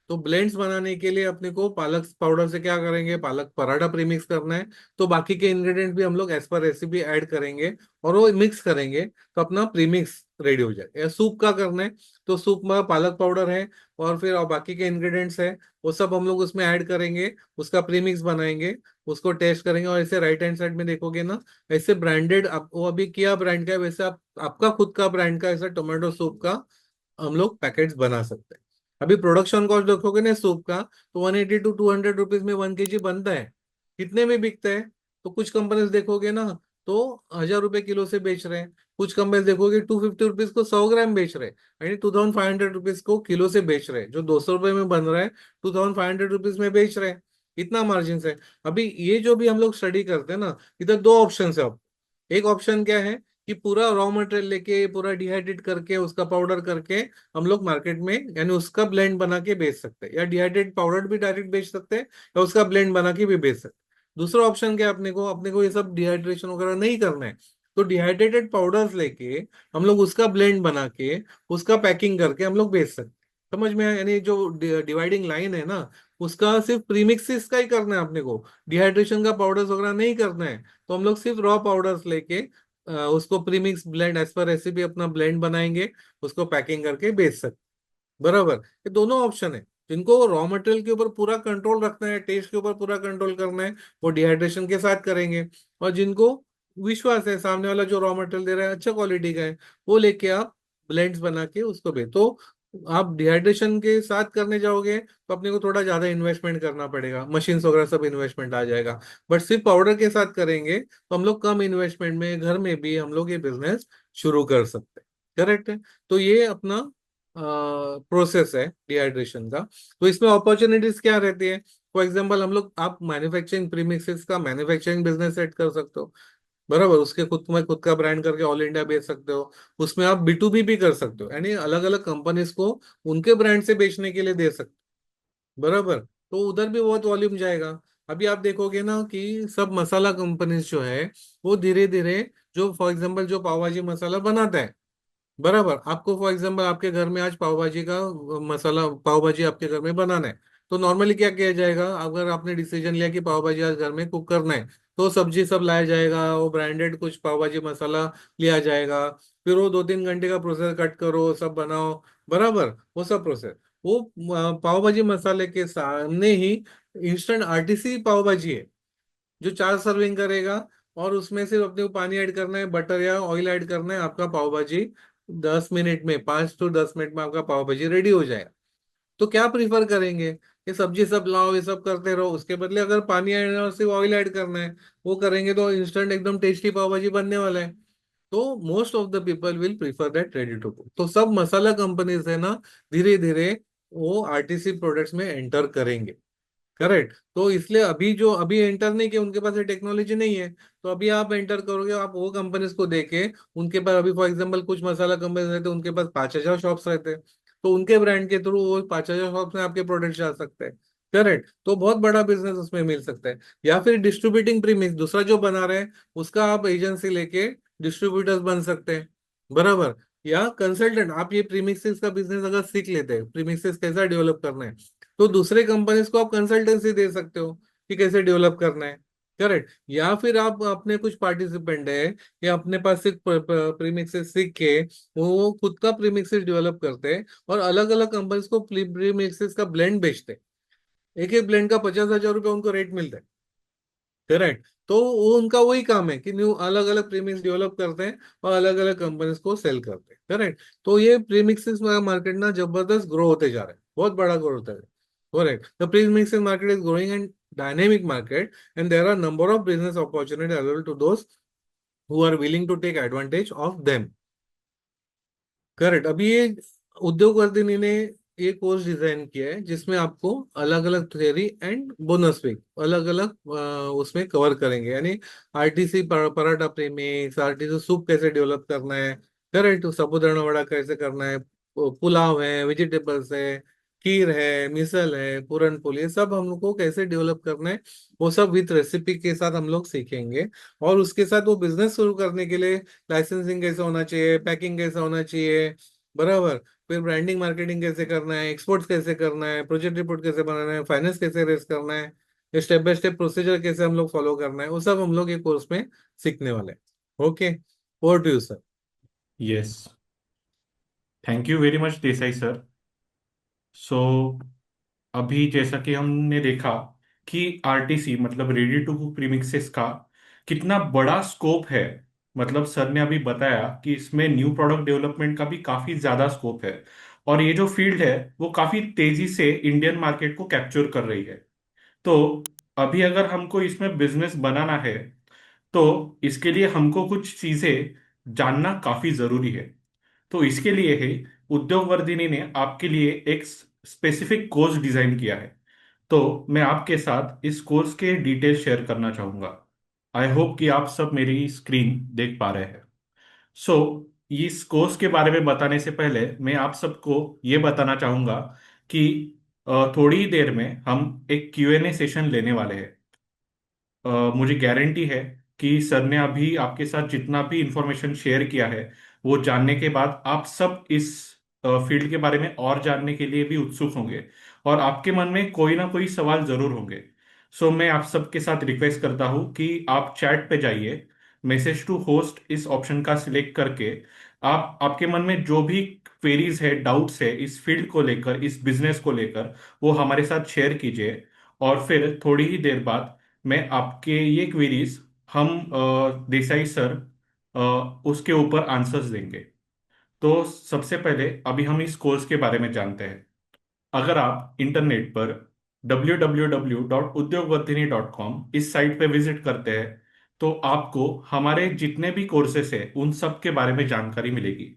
तो ब्लेंड्स बनाने के लिए अपने को पालक पाउडर से क्या करेंगे, पालक पराठा प्रीमिक्स करना है। तो बाकी के इंग्रेडिएंट भी हम लोग एज पर रेसिपी ऐड करेंगे और वो मिक्स करेंगे, तो अपना प्रीमिक्स रेडी हो जाएगा। या सूप का करना है तो सूप में पालक पाउडर है और फिर और बाकी के इंग्रेडिएंट्स है, वो सब हम लोग उसमें ऐड करेंगे, उसका प्रीमिक्स बनाएंगे, उसको टेस्ट करेंगे। और ऐसे राइट हैंड साइड में देखोगे ना, ऐसे ब्रांडेड आप वो अभी किया ब्रांड का है, वैसे आप आपका खुद का ब्रांड का ऐसा टोमेटो सूप का हम लोग पैकेट्स बना सकते हैं। अभी प्रोडक्शन कॉस्ट देखोगे ना सूप का, तो 180 to 200 रुपीज में 1 kg बनता है। कितने में बिकता है? तो कुछ कंपनीज देखोगे ना, तो 1000 रुपए किलो से बेच रहे हैं। कुछ कंपनीज देखोगे 250 रुपीज को 100 ग्राम बेच रहे हैं, यानी 2500 रुपीज को किलो से बेच रहे हैं। जो 200 रुपए में बन रहा है, 2500 रुपीज में बेच रहे हैं। इतना मार्जिन है। अभी ये जो भी हम लोग स्टडी करते हैं ना, इधर दो ऑप्शन है अब। एक ऑप्शन क्या है कि पूरा रॉ मटेरियल लेके पूरा डिहाइड्रेट करके उसका पाउडर करके हम लोग मार्केट में यानी उसका ब्लेंड बना के बेच सकते हैं, या डिहाइड्रेट पाउडर भी डायरेक्ट बेच सकते हैं, या उसका ब्लेंड बना के भी बेच सकते हैं। दूसरा ऑप्शन क्या है, अपने को ये सब डिहाइड्रेशन वगैरह नहीं करना है, तो डिहाइड्रेटेड पाउडर्स लेके हम लोग उसका ब्लेंड बना के उसका पैकिंग करके हम लोग बेच सकते हैं। समझ में आया? यानी जो डिवाइडिंग लाइन है ना, उसका सिर्फ प्रीमिक्सिस का ही करना है अपने को, डिहाइड्रेशन का पाउडर्स वगैरह नहीं करना है। तो हम लोग सिर्फ रॉ पाउडर्स लेके उसको premix blend as per recipe अपना ब्लेंड बनाएंगे, उसको पैकिंग करके बेच सकते। बराबर। ये दोनों ऑप्शन है। जिनको रॉ मटेरियल के ऊपर पूरा कंट्रोल रखना है, टेस्ट के ऊपर पूरा कंट्रोल करना है, वो डिहाइड्रेशन के साथ करेंगे। और जिनको विश्वास है सामने वाला जो रॉ मटेरियल दे रहा है अच्छा क्वालिटी का है, वो लेके आप ब्लेंड्स बना के उसको बेच। तो आप डिहाइड्रेशन के साथ करने जाओगे तो अपने को थोड़ा ज्यादा इन्वेस्टमेंट करना पड़ेगा, मशीन्स वगैरह सब इन्वेस्टमेंट आ जाएगा। बट सिर्फ पाउडर के साथ करेंगे तो हम लोग कम इन्वेस्टमेंट में घर में भी हम लोग ये बिजनेस शुरू कर सकते हैं। करेक्ट है। तो ये अपना प्रोसेस है डिहाइड्रेशन का। तो इसमें अपॉर्चुनिटीज क्या रहती है? फॉर एग्जांपल हम लोग, आप मैन्युफैक्चरिंग प्रीमिक्सेस का मैन्युफैक्चरिंग बिजनेस सेट कर सकते हो। बराबर। उसके खुद का ब्रांड करके ऑल इंडिया बेच सकते हो। उसमें आप B2B भी कर सकते हो, यानी अलग अलग कंपनीज को उनके ब्रांड से बेचने के लिए दे सकते हो। बराबर। तो उधर भी बहुत वॉल्यूम जाएगा। अभी आप देखोगे ना कि सब मसाला कंपनीज जो है, वो धीरे धीरे, जो फॉर एग्जांपल जो पाव भाजी मसाला बनाता है, बराबर, आपको फॉर एग्जांपल आपके घर में आज पाव भाजी का मसाला, पाव भाजी आपके घर में बनाना है, तो नॉर्मली क्या किया जाएगा, अगर आपने डिसीजन लिया कि पाव भाजी आज घर में कुक करना है, तो सब्जी सब लाया जाएगा, वो ब्रांडेड कुछ पाव भाजी मसाला लिया जाएगा। फिर वो 2-3 घंटे का प्रोसेस, कट करो सब बनाओ। बराबर। वो सब प्रोसेस, वो पाव भाजी मसाले के सामने ही इंस्टेंट RTC पाव भाजी है, जो 4 सर्विंग करेगा। और उसमें सिर्फ अपने को पानी ऐड करना है, बटर या ऑयल ऐड करना है, आपका पाव भाजी 10 मिनट में, 5 to 10 मिनट में आपका पाव भाजी रेडी हो जाएगा। तो क्या प्रीफर करेंगे? ये सब्जी सब लाओ, ये सब करते रहो, उसके बदले अगर पानी ऐड और सिर्फ ऑयल ऐड करना है, वो करेंगे तो इंस्टेंट एकदम टेस्टी पाव भाजी बनने वाला है। तो most of the people will prefer that ready to cook. तो सब मसाला कंपनीज है ना, धीरे धीरे वो RTC प्रोडक्ट्स में एंटर करेंगे। करेक्ट। तो इसलिए अभी जो अभी एंटर नहीं किए, उनके पास ये टेक्नोलॉजी नहीं है। तो अभी आप एंटर करोगे, आप वो कंपनीज को देके, उनके पास अभी फॉर एग्जांपल कुछ मसाला कंपनीज रहते हैं, उनके पास 5,000 शॉप्स रहते हैं, तो उनके ब्रांड के थ्रू वो 5,000 शॉप्स में आपके प्रोडक्ट जा सकते हैं। करेक्ट। तो बहुत बड़ा बिजनेस उसमें मिल सकता है। या फिर डिस्ट्रीब्यूटिंग प्रीमिक्स, दूसरा जो बना रहे हैं उसका आप एजेंसी लेके डिस्ट्रीब्यूटर्स बन सकते हैं। बराबर। या कंसल्टेंट, आप ये प्रीमिक्सेस का बिजनेस अगर सीख लेते हैं, प्रीमिक्सेस कैसा डेवलप करना है, तो दूसरे कंपनीज को आप कंसल्टेंसी दे सकते हो कि कैसे डेवलप करना है। करेक्ट। या फिर आप अपने कुछ पार्टिसिपेंट है, या अपने पास से प्रीमिक्सेस सीख के वो खुद का प्रीमिक्सेस डेवलप करते हैं और अलग अलग कंपनीज को प्रीमिक्सेस का ब्लेंड बेचते हैं। एक एक ब्लेंड का 50,000 रुपये उनको रेट मिलता है। करेक्ट। तो वो उनका वही काम है कि न्यू अलग अलग प्रीमिक्स डेवलप करते हैं और अलग अलग कंपनीज को सेल करते हैं। करेक्ट। तो ये प्रीमिक्सेस मार्केट ना जबरदस्त ग्रो होते जा रहा है, बहुत बड़ा ग्रो होता है। Correct. The premixes market is growing and dynamic market, and there are number of business opportunity available to those who are willing to take advantage of them. Correct. अभी ये उद्योग वर्धिनी ने ये कोर्स डिजाइन किया है जिसमें आपको अलग अलग थ्योरी एंड बोनस वीक अलग अलग उसमें कवर करेंगे, यानी RTC paratha premix, RTC soup कैसे डेवलप करना है, करेक्ट, साबूदाना वड़ा कैसे करना है, पुलाव है, वेजिटेबल्स है, खीर है, मिसल है, पूरन पोली, ये सब हम लोग को कैसे डेवलप करना है, वो सब विथ रेसिपी के साथ हम लोग सीखेंगे। और उसके साथ वो बिजनेस शुरू करने के लिए लाइसेंसिंग कैसे होना चाहिए, पैकिंग कैसे होना चाहिए, बराबर, फिर ब्रांडिंग मार्केटिंग कैसे करना है, एक्सपोर्ट्स कैसे करना है, प्रोजेक्ट रिपोर्ट कैसे बनाना है, फाइनेंस कैसे रेस करना है, स्टेप बाय स्टेप प्रोसीजर कैसे हम लोग फॉलो करना है, वो सब हम लोग ये कोर्स में सीखने वाले हैं। Okay, over to you sir. Yes, thank you very much Desai sir. So अभी जैसा कि हमने देखा कि आरटीसी मतलब रेडी टू कुक प्रीमिक्सेस का कितना बड़ा स्कोप है। मतलब सर ने अभी बताया कि इसमें न्यू प्रोडक्ट डेवलपमेंट का भी काफी ज्यादा स्कोप है, और ये जो फील्ड है वो काफी तेजी से इंडियन मार्केट को कैप्चर कर रही है। तो अभी अगर हमको इसमें बिजनेस बनाना है तो इसके लिए हमको कुछ चीजें जानना काफी जरूरी है। तो इसके लिए ही उद्योग वर्धिनी ने आपके लिए एक स्पेसिफिक कोर्स डिजाइन किया है। तो मैं आपके साथ इस कोर्स के डिटेल शेयर करना चाहूंगा। आई होप कि आप सब मेरी स्क्रीन देख पा रहे हैं। सो इस कोर्स के बारे में बताने से पहले मैं आप सबको ये बताना चाहूंगा कि थोड़ी ही देर में हम एक Q&A सेशन लेने वाले हैं। मुझे गारंटी है कि सर ने अभी आपके साथ जितना भी इंफॉर्मेशन शेयर किया है वो जानने के बाद आप सब इस फील्ड के बारे में और जानने के लिए भी उत्सुक होंगे, और आपके मन में कोई ना कोई सवाल जरूर होंगे। सो मैं आप सबके साथ रिक्वेस्ट करता हूँ कि आप चैट पे जाइए, मैसेज टू होस्ट इस ऑप्शन का सिलेक्ट करके आप आपके मन में जो भी क्वेरीज है, डाउट्स है इस फील्ड को लेकर, इस बिजनेस को लेकर, वो हमारे साथ शेयर कीजिए। और फिर थोड़ी ही देर बाद मैं आपके ये क्वेरीज हम देसाई सर अ, उसके ऊपर आंसर्स देंगे। तो सबसे पहले अभी हम इस कोर्स के बारे में जानते हैं। अगर आप इंटरनेट पर www.udyogvardhini.com इस साइट पे विजिट करते हैं तो आपको हमारे जितने भी कोर्सेस हैं उन सब के बारे में जानकारी मिलेगी।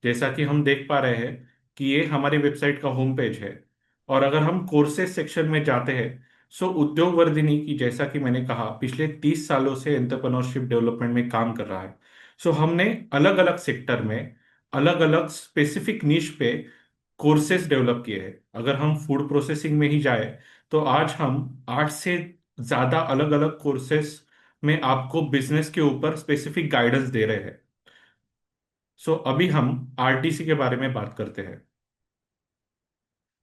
जैसा कि हम देख पा रहे हैं कि ये हमारी वेबसाइट का होम पेज है। और अगर हम कोर्सेज सेक्शन में जाते हैं, सो उद्योग वर्धिनी की, जैसा कि मैंने कहा, पिछले 30 सालों से एंटरप्रेन्योरशिप डेवलपमेंट में काम कर रहा है। सो हमने अलग अलग सेक्टर में अलग अलग स्पेसिफिक निश पे कोर्सेज डेवलप किए हैं। अगर हम फूड प्रोसेसिंग में ही जाए तो आज हम 8 से ज्यादा अलग अलग कोर्सेज में आपको बिजनेस के ऊपर स्पेसिफिक गाइडेंस दे रहे हैं। सो अभी हम आरटीसी के बारे में बात करते हैं।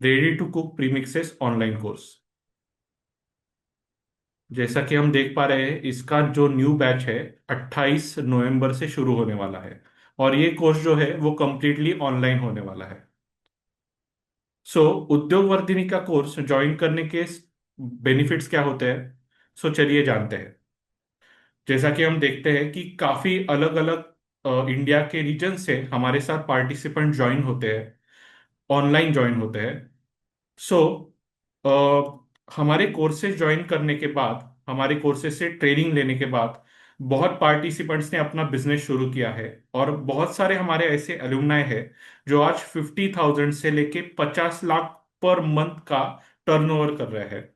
Ready to cook premixes online course, जैसा कि हम देख पा रहे हैं इसका जो न्यू बैच है 28 नवंबर से शुरू होने वाला है, और ये कोर्स जो है वो कंप्लीटली ऑनलाइन होने वाला है। सो उद्योग वर्धिनी का कोर्स ज्वाइन करने के बेनिफिट्स क्या होते हैं, सो चलिए जानते हैं। जैसा कि हम देखते हैं कि काफी अलग अलग इंडिया के रीजन से हमारे साथ पार्टिसिपेंट ज्वाइन होते हैं, ऑनलाइन ज्वाइन होते हैं। सो हमारे कोर्सेज ज्वाइन करने के बाद, हमारे कोर्सेज से ट्रेनिंग लेने के बाद बहुत पार्टिसिपेंट्स ने अपना बिजनेस शुरू किया है, और बहुत सारे हमारे ऐसे एलुमनाई हैं जो आज 50,000 से लेके 50 लाख पर मंथ का टर्नओवर कर रहे हैं।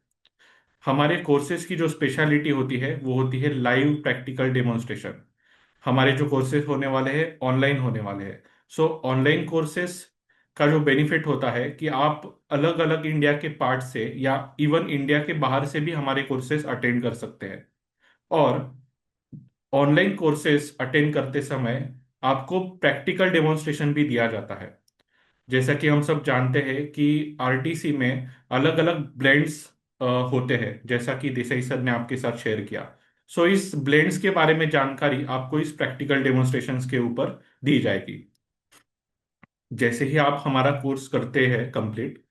हमारे कोर्सेज की जो स्पेशलिटी होती है वो होती है लाइव प्रैक्टिकल डेमोन्स्ट्रेशन। हमारे जो कोर्सेज होने वाले हैं ऑनलाइन होने वाले हैं। सो ऑनलाइन कोर्सेज का जो बेनिफिट होता है कि आप अलग अलग इंडिया के पार्ट से या इवन इंडिया के बाहर से भी हमारे कोर्सेज अटेंड कर सकते हैं। और ऑनलाइन कोर्सेज अटेंड करते समय आपको प्रैक्टिकल डेमोन्स्ट्रेशन भी दिया जाता है। जैसा कि हम सब जानते हैं कि आरटीसी में अलग अलग ब्लेंड्स होते हैं, जैसा कि देसाई सर ने आपके साथ शेयर किया। सो इस ब्लेंड्स के बारे में जानकारी आपको इस प्रैक्टिकल डेमोन्स्ट्रेशंस के ऊपर दी जाएगी। जैसे ही आप हमारा कोर्स करते हैं कंप्लीट,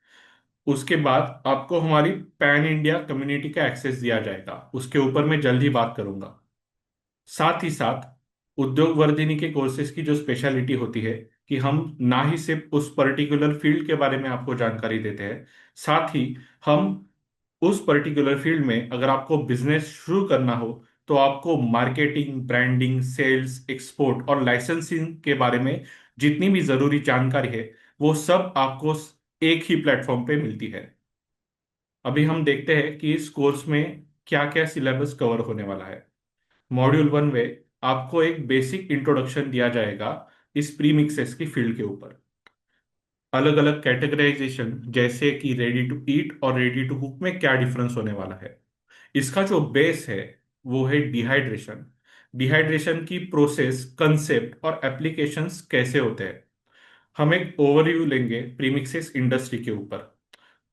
उसके बाद आपको हमारी पैन इंडिया कम्युनिटी का एक्सेस दिया जाएगा। उसके ऊपर मैं जल्द ही बात करूंगा। साथ ही साथ उद्योग वर्धिनी के कोर्सेज की जो स्पेशलिटी होती है कि हम ना ही सिर्फ उस पर्टिकुलर फील्ड के बारे में आपको जानकारी देते हैं, साथ ही हम उस पर्टिकुलर फील्ड में अगर आपको बिजनेस शुरू करना हो तो आपको मार्केटिंग, ब्रांडिंग, सेल्स, एक्सपोर्ट और लाइसेंसिंग के बारे में जितनी भी जरूरी जानकारी है वो सब आपको एक ही प्लेटफॉर्म पे मिलती है। अभी हम देखते हैं कि इस कोर्स में क्या क्या सिलेबस कवर होने वाला है। मॉड्यूल 1 में आपको एक बेसिक इंट्रोडक्शन दिया जाएगा इस प्री मिक्सेस की फील्ड के ऊपर। अलग अलग कैटेगराइजेशन जैसे कि रेडी टू ईट और रेडी टू कुक में क्या डिफरेंस होने वाला है। इसका जो बेस है वो है डिहाइड्रेशन। डिहाइड्रेशन की प्रोसेस, कंसेप्ट और एप्लीकेशंस कैसे होते हैं। हम एक ओवरव्यू लेंगे प्रीमिक्सेस इंडस्ट्री के ऊपर।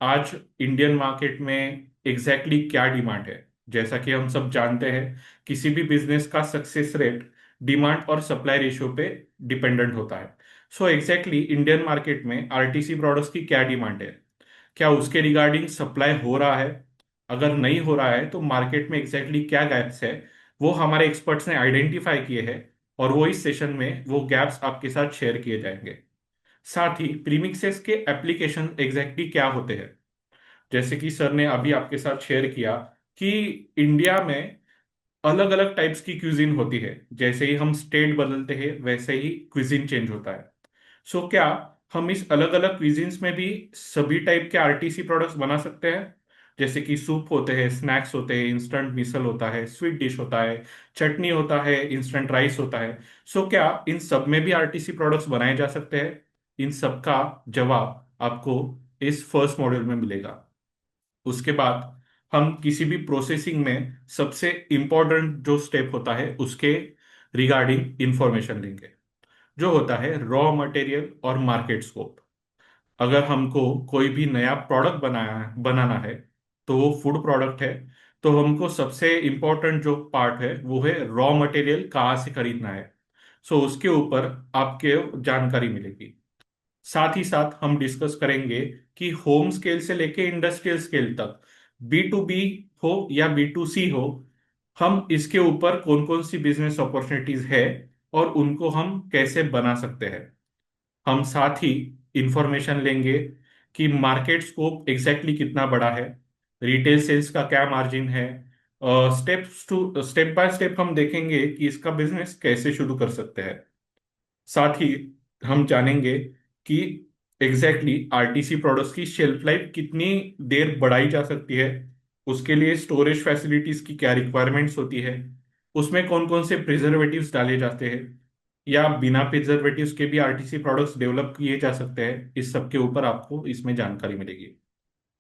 आज इंडियन मार्केट में एग्जैक्टली क्या डिमांड है। जैसा कि हम सब जानते हैं, किसी भी बिजनेस का सक्सेस रेट डिमांड और सप्लाई रेशियो पे डिपेंडेंट होता है। सो एग्जैक्टली इंडियन मार्केट में आरटीसी प्रोडक्ट्स की क्या डिमांड है, क्या उसके रिगार्डिंग सप्लाई हो रहा है। अगर नहीं हो रहा है तो मार्केट में एग्जैक्टली क्या गैप्स है, वो हमारे एक्सपर्ट्स ने आइडेंटिफाई किए हैं। और वो इस सेशन में वो गैप्स आपके साथ शेयर किए जाएंगे। साथ ही प्रीमिक्सेस के एप्लीकेशन एग्जैक्टली क्या होते हैं। जैसे कि सर ने अभी आपके साथ शेयर किया कि इंडिया में अलग अलग टाइप्स की क्यूजिन होती है। जैसे ही हम स्टेट बदलते हैं वैसे ही क्विजिन चेंज होता है। सो क्या हम इस अलग अलग क्विजिन्स में भी सभी टाइप के आरटीसी प्रोडक्ट्स बना सकते हैं। जैसे कि सूप होते हैं, स्नैक्स होते हैं, इंस्टेंट मिसल होता है, स्वीट डिश होता है, चटनी होता है, इंस्टेंट राइस होता है। सो क्या इन सब में भी आरटीसी प्रोडक्ट्स बनाए जा सकते हैं। इन सब का जवाब आपको इस फर्स्ट मॉड्यूल में मिलेगा। उसके बाद हम किसी भी प्रोसेसिंग में सबसे इंपॉर्टेंट जो स्टेप होता है उसके रिगार्डिंग इंफॉर्मेशन लेंगे, जो होता है रॉ मटेरियल और मार्केट स्कोप। अगर हमको कोई भी नया प्रोडक्ट बनाना है, तो वो फूड प्रोडक्ट है, तो हमको सबसे इंपॉर्टेंट जो पार्ट है वो है रॉ मटेरियल कहाँ से खरीदना है। सो उसके ऊपर आपके जानकारी मिलेगी। साथ ही साथ हम डिस्कस करेंगे कि होम स्केल से लेके इंडस्ट्रियल स्केल तक, बी टू बी हो या बी टू सी हो, हम इसके ऊपर कौन कौन सी बिजनेस अपॉर्चुनिटीज है और उनको हम कैसे बना सकते हैं। हम साथ ही इंफॉर्मेशन लेंगे कि मार्केट स्कोप एग्जैक्टली कितना बड़ा है, रिटेल सेल्स का क्या मार्जिन है। स्टेप बाय स्टेप हम देखेंगे कि इसका बिजनेस कैसे शुरू कर सकते हैं। साथ ही हम जानेंगे कि एग्जैक्टली आरटीसी प्रोडक्ट्स की शेल्फ लाइफ कितनी देर बढ़ाई जा सकती है, उसके लिए स्टोरेज फैसिलिटीज की क्या रिक्वायरमेंट्स होती है, उसमें कौन कौन से प्रिजर्वेटिव्स डाले जाते हैं, या बिना प्रिजर्वेटिव्स के भी आरटीसी प्रोडक्ट्स डेवलप किए जा सकते हैं। इस सब के ऊपर आपको इसमें जानकारी मिलेगी।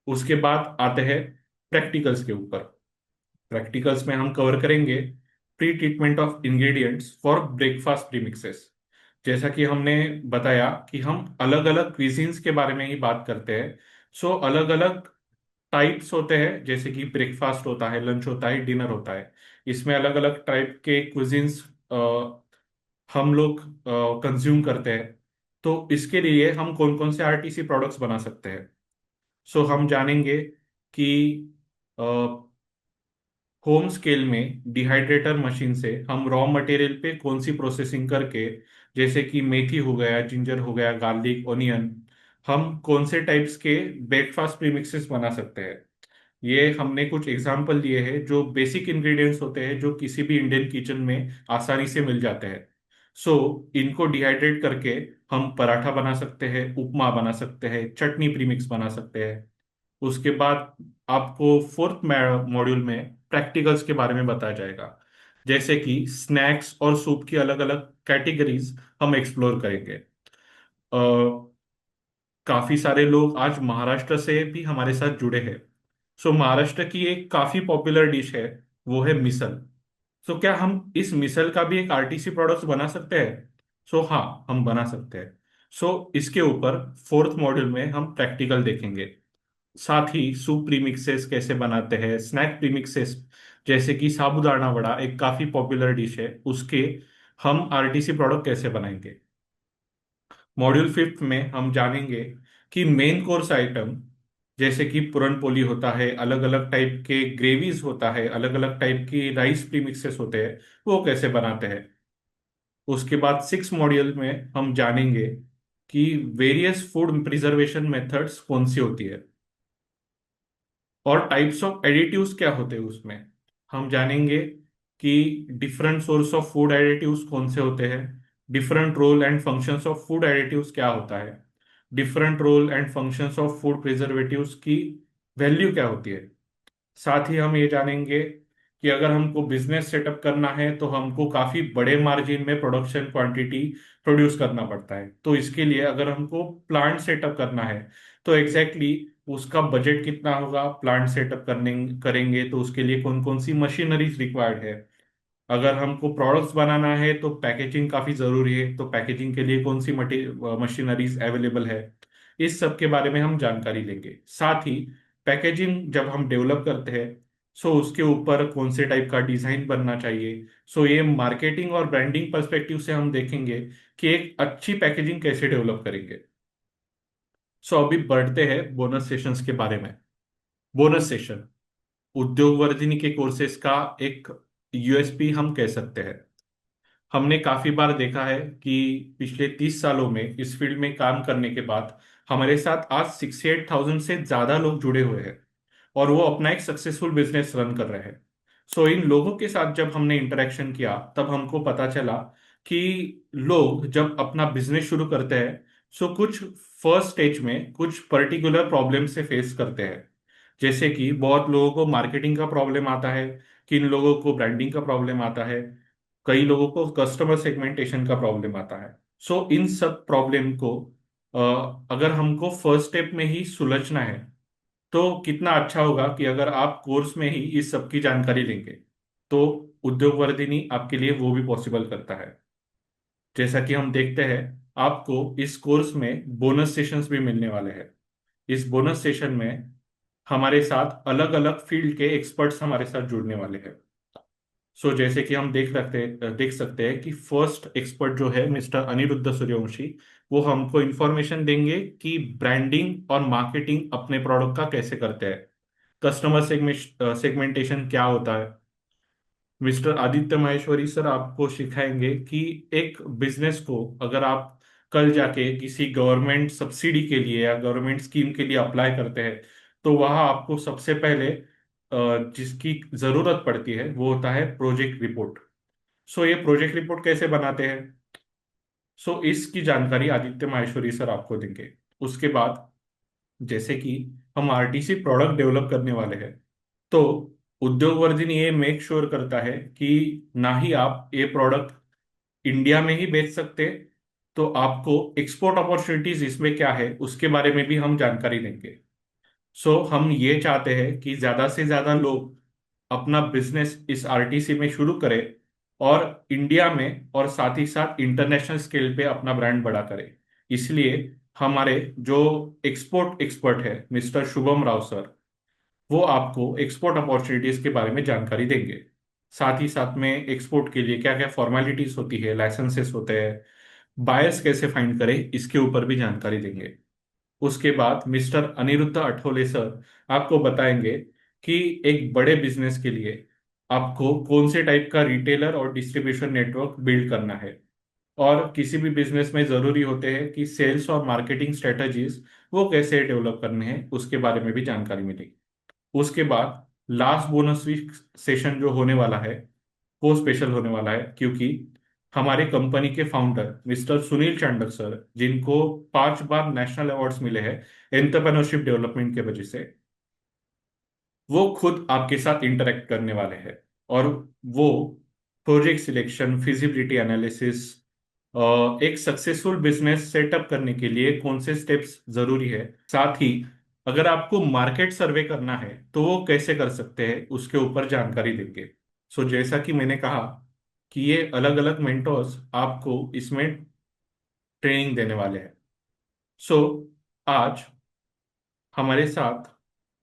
उसके बाद आते हैं प्रैक्टिकल्स के ऊपर। प्रैक्टिकल्स में हम कवर करेंगे pre treatment of ingredients for breakfast premixes. जैसा कि हमने बताया कि हम अलग अलग क्विजीन्स के बारे में ही बात करते हैं। सो अलग अलग टाइप्स होते हैं, जैसे कि ब्रेकफास्ट होता है, लंच होता है, डिनर होता है। इसमें अलग अलग टाइप के क्विजीन्स हम लोग कंज्यूम करते हैं। तो इसके लिए हम कौन कौन से आरटीसी प्रोडक्ट्स बना सकते हैं। सो हम जानेंगे कि होम स्केल में डिहाइड्रेटर मशीन से हम रॉ मटेरियल पे कौन सी प्रोसेसिंग करके, जैसे कि मेथी हो गया, जिंजर हो गया, गार्लिक, ओनियन, हम कौन से टाइप्स के ब्रेकफास्ट प्रीमिक्सेस बना सकते हैं। ये हमने कुछ एग्जाम्पल दिए हैं जो बेसिक इंग्रेडिएंट्स होते हैं जो किसी भी इंडियन किचन में आसानी से मिल जाते हैं। सो इनको डिहाइड्रेट करके हम पराठा बना सकते हैं, उपमा बना सकते हैं, चटनी प्रीमिक्स बना सकते हैं। उसके बाद आपको फोर्थ मॉड्यूल में प्रैक्टिकल्स के बारे में बताया जाएगा। जैसे कि स्नैक्स और सूप की अलग अलग कैटेगरीज हम एक्सप्लोर करेंगे। काफी सारे लोग आज महाराष्ट्र से भी हमारे साथ जुड़े हैं। सो महाराष्ट्र की एक काफी पॉपुलर डिश है, वो है मिसल। सो क्या हम इस मिसल का भी एक आरटीसी प्रोडक्ट्स बना सकते हैं। सो हाँ, हम बना सकते हैं। सो इसके ऊपर फोर्थ मॉड्यूल में हम प्रैक्टिकल देखेंगे। साथ ही सूप प्रीमिक्सेस कैसे बनाते हैं, स्नैक प्रीमिक्सेस जैसे कि साबूदाना वड़ा एक काफी पॉपुलर डिश है, उसके हम आरटीसी प्रोडक्ट कैसे बनाएंगे। मॉड्यूल फिफ्थ में हम जानेंगे कि मेन कोर्स आइटम जैसे कि पूरन पोली होता है, अलग अलग टाइप के ग्रेवीज होता है, अलग अलग टाइप की राइस प्रीमिक्सेस होते हैं, वो कैसे बनाते हैं। उसके बाद सिक्स मॉड्यूल में हम जानेंगे कि वेरियस फूड प्रिजर्वेशन मेथड्स कौन सी होती है और टाइप्स ऑफ एडिटिव्स क्या होते हैं उसमें। हम जानेंगे कि different source of food additives कौन से होते हैं, different role and functions of food additives क्या होता है। Different role and functions of food preservatives की वैल्यू क्या होती है। साथ ही हम ये जानेंगे कि अगर हमको बिजनेस सेटअप करना है तो हमको काफी बड़े मार्जिन में प्रोडक्शन क्वांटिटी प्रोड्यूस करना पड़ता है। तो इसके लिए अगर हमको प्लांट सेटअप करना है तो एग्जैक्टली उसका बजट कितना होगा, प्लांट सेटअप करने करेंगे तो उसके लिए कौन कौन सी मशीनरीज रिक्वायर्ड है। अगर हमको प्रोडक्ट्स बनाना है तो पैकेजिंग काफी जरूरी है, तो पैकेजिंग के लिए कौन सी मशीनरीज अवेलेबल है, इस सब के बारे में हम जानकारी लेंगे। साथ ही पैकेजिंग जब हम डेवलप करते हैं सो उसके ऊपर कौन से टाइप का डिजाइन बनना चाहिए। सो ये मार्केटिंग और ब्रांडिंग पर्सपेक्टिव से हम देखेंगे कि एक अच्छी पैकेजिंग कैसे डेवलप करेंगे। सो अभी बढ़ते हैं बोनस सेशंस के बारे में। बोनस सेशन उद्योग वर्धिनी के कोर्सेज का एक यूएसपी हम कह सकते हैं। हमने काफी बार देखा है कि पिछले 30 सालों में इस फील्ड में काम करने के बाद हमारे साथ आज 68,000 से ज्यादा लोग जुड़े हुए हैं और वो अपना एक सक्सेसफुल बिजनेस रन कर रहे हैं। सो इन लोगों के साथ जब हमने इंटरेक्शन किया तब हमको पता चला कि लोग जब अपना बिजनेस शुरू करते हैं सो कुछ फर्स्ट स्टेज में कुछ पर्टिकुलर प्रॉब्लम से फेस करते हैं। जैसे कि बहुत लोगों को मार्केटिंग का प्रॉब्लम आता है, किन लोगों को ब्रांडिंग का प्रॉब्लम आता है, कई लोगों को कस्टमर सेगमेंटेशन का प्रॉब्लम आता है। सो इन सब प्रॉब्लम को अ, अगर हमको फर्स्ट स्टेप में ही सुलझना है तो कितना अच्छा होगा कि अगर आप कोर्स में ही इस सब की जानकारी लेंगे तो उद्योग वर्धिनी आपके लिए वो भी पॉसिबल करता है। जैसा कि हम देखते हैं आपको इस कोर्स में बोनस सेशंस भी मिलने वाले हैं। इस बोनस सेशन में हमारे साथ अलग अलग फील्ड के एक्सपर्ट्स हमारे साथ जुड़ने वाले हैं। सो जैसे कि हम देख सकते हैं कि फर्स्ट एक्सपर्ट जो है मिस्टर अनिरुद्ध सूर्यवंशी, वो हमको इंफॉर्मेशन देंगे कि ब्रांडिंग और मार्केटिंग अपने प्रोडक्ट का कैसे करते हैं, कस्टमर सेगमेंटेशन क्या होता है। मिस्टर आदित्य माहेश्वरी सर आपको सिखाएंगे कि एक बिजनेस को अगर आप कल जाके किसी गवर्नमेंट सब्सिडी के लिए या गवर्नमेंट स्कीम के लिए अप्लाई करते हैं तो वहाँ आपको सबसे पहले जिसकी जरूरत पड़ती है वो होता है प्रोजेक्ट रिपोर्ट। सो ये प्रोजेक्ट रिपोर्ट कैसे बनाते हैं, सो इसकी जानकारी आदित्य माहेश्वरी सर आपको देंगे। उसके बाद जैसे कि हम आरटीसी प्रोडक्ट डेवलप करने वाले हैं तो उद्योग वर्धिनी ये मेक श्योर करता है कि ना ही आप ये प्रोडक्ट इंडिया में ही बेच सकते, तो आपको एक्सपोर्ट अपॉर्चुनिटीज इसमें क्या है उसके बारे में भी हम जानकारी देंगे। सो हम ये चाहते हैं कि ज्यादा से ज्यादा लोग अपना बिजनेस इस आरटीसी में शुरू करें और इंडिया में और साथ ही साथ इंटरनेशनल स्केल पे अपना ब्रांड बड़ा करें। इसलिए हमारे जो एक्सपोर्ट एक्सपर्ट है मिस्टर शुभम राव सर, वो आपको एक्सपोर्ट अपॉर्चुनिटीज के बारे में जानकारी देंगे। साथ ही साथ में एक्सपोर्ट के लिए क्या क्या फॉर्मेलिटीज होती है, लाइसेंसेस होते हैं, बायर्स कैसे फाइंड करें, इसके ऊपर भी जानकारी देंगे। उसके बाद मिस्टर अनिरुद्ध अठोले सर आपको बताएंगे कि एक बड़े बिजनेस के लिए आपको कौन से टाइप का रिटेलर और डिस्ट्रीब्यूशन नेटवर्क बिल्ड करना है। और किसी भी बिजनेस में जरूरी होते हैं कि सेल्स और मार्केटिंग स्ट्रेटजीज वो कैसे डेवलप करने हैं उसके बारे में भी जानकारी मिलेगी। उसके बाद लास्ट बोनस वीक सेशन जो होने वाला है वो स्पेशल होने वाला है क्योंकि हमारे कंपनी के founder mister Sunil Chandak sir, जिनको 5 बार नेशनल अवार्ड्स मिले हैं एंटरप्रेन्योरशिप डेवलपमेंट के वजह से, वो खुद आपके साथ इंटरेक्ट करने वाले हैं। और वो प्रोजेक्ट सिलेक्शन, फिजिबिलिटी एनालिसिस, एक सक्सेसफुल बिजनेस सेटअप करने के लिए कौन से स्टेप्स जरूरी है, साथ ही अगर आपको मार्केट सर्वे करना है तो वो कैसे कर सकते हैं उसके ऊपर जानकारी देंगे। सो जैसा कि मैंने कहा कि ये अलग अलग मेंटोर्स आपको इसमें ट्रेनिंग देने वाले हैं। सो आज हमारे साथ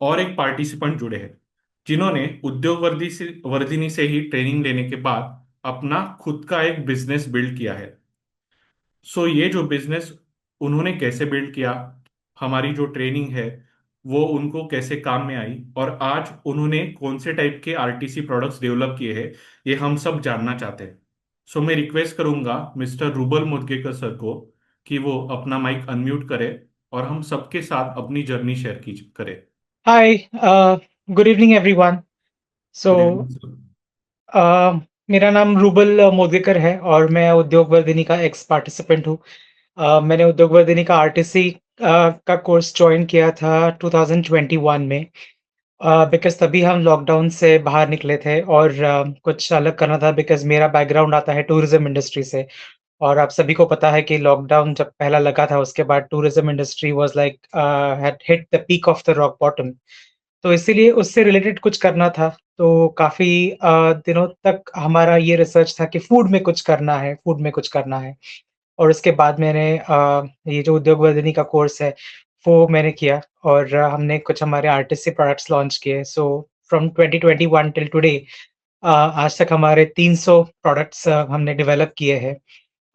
और एक पार्टिसिपेंट जुड़े हैं जिन्होंने उद्योग वर्धिनी से ही ट्रेनिंग लेने के बाद अपना खुद का एक बिजनेस बिल्ड किया है। सो ये जो बिजनेस उन्होंने कैसे बिल्ड किया, हमारी जो ट्रेनिंग है वो उनको कैसे काम में आई और आज उन्होंने कौन से टाइप के आरटीसी प्रोडक्ट्स डेवलप किए हैं, ये हम सब जानना चाहते हैं। सो मैं रिक्वेस्ट करूंगा मिस्टर रूबल मुदगेकर सर को कि वो अपना माइक अनम्यूट करें और हम सबके साथ अपनी जर्नी शेयर की करें। Hi, good evening everyone. Good So, evening sir. मेरा नाम रूबल मोदीकर है और मैं उद्योग वर्धिनी का एक्स पार्टिसिपेंट हूँ। मैंने उद्योग वर्धिनी का आरटीसी का कोर्स ज्वाइन किया था 2021 में, बिकॉज़ तभी हम लॉकडाउन से बाहर निकले थे और कुछ अलग करना था बिकॉज़ मेरा बैकग्राउंड आता है टूरिज़्म इंडस्ट्री से। और आप सभी को पता है कि लॉकडाउन जब पहला लगा था उसके बाद tourism industry was like had hit the peak of the rock bottom. तो इसीलिए उससे रिलेटेड कुछ करना था। तो काफ़ी दिनों तक हमारा ये रिसर्च था कि फूड में कुछ करना है, फूड में कुछ करना है। और उसके बाद मैंने ये जो उद्योग वर्धिनी का कोर्स है, वो मैंने किया और हमने कुछ हमारे आर्टिस्ट से प्रोडक्ट्स लॉन्च किए। सो फ्रॉम 2021 टिल टुडे आज तक हमारे 300 प्रोडक्ट्स हमने डेवलप किए हैं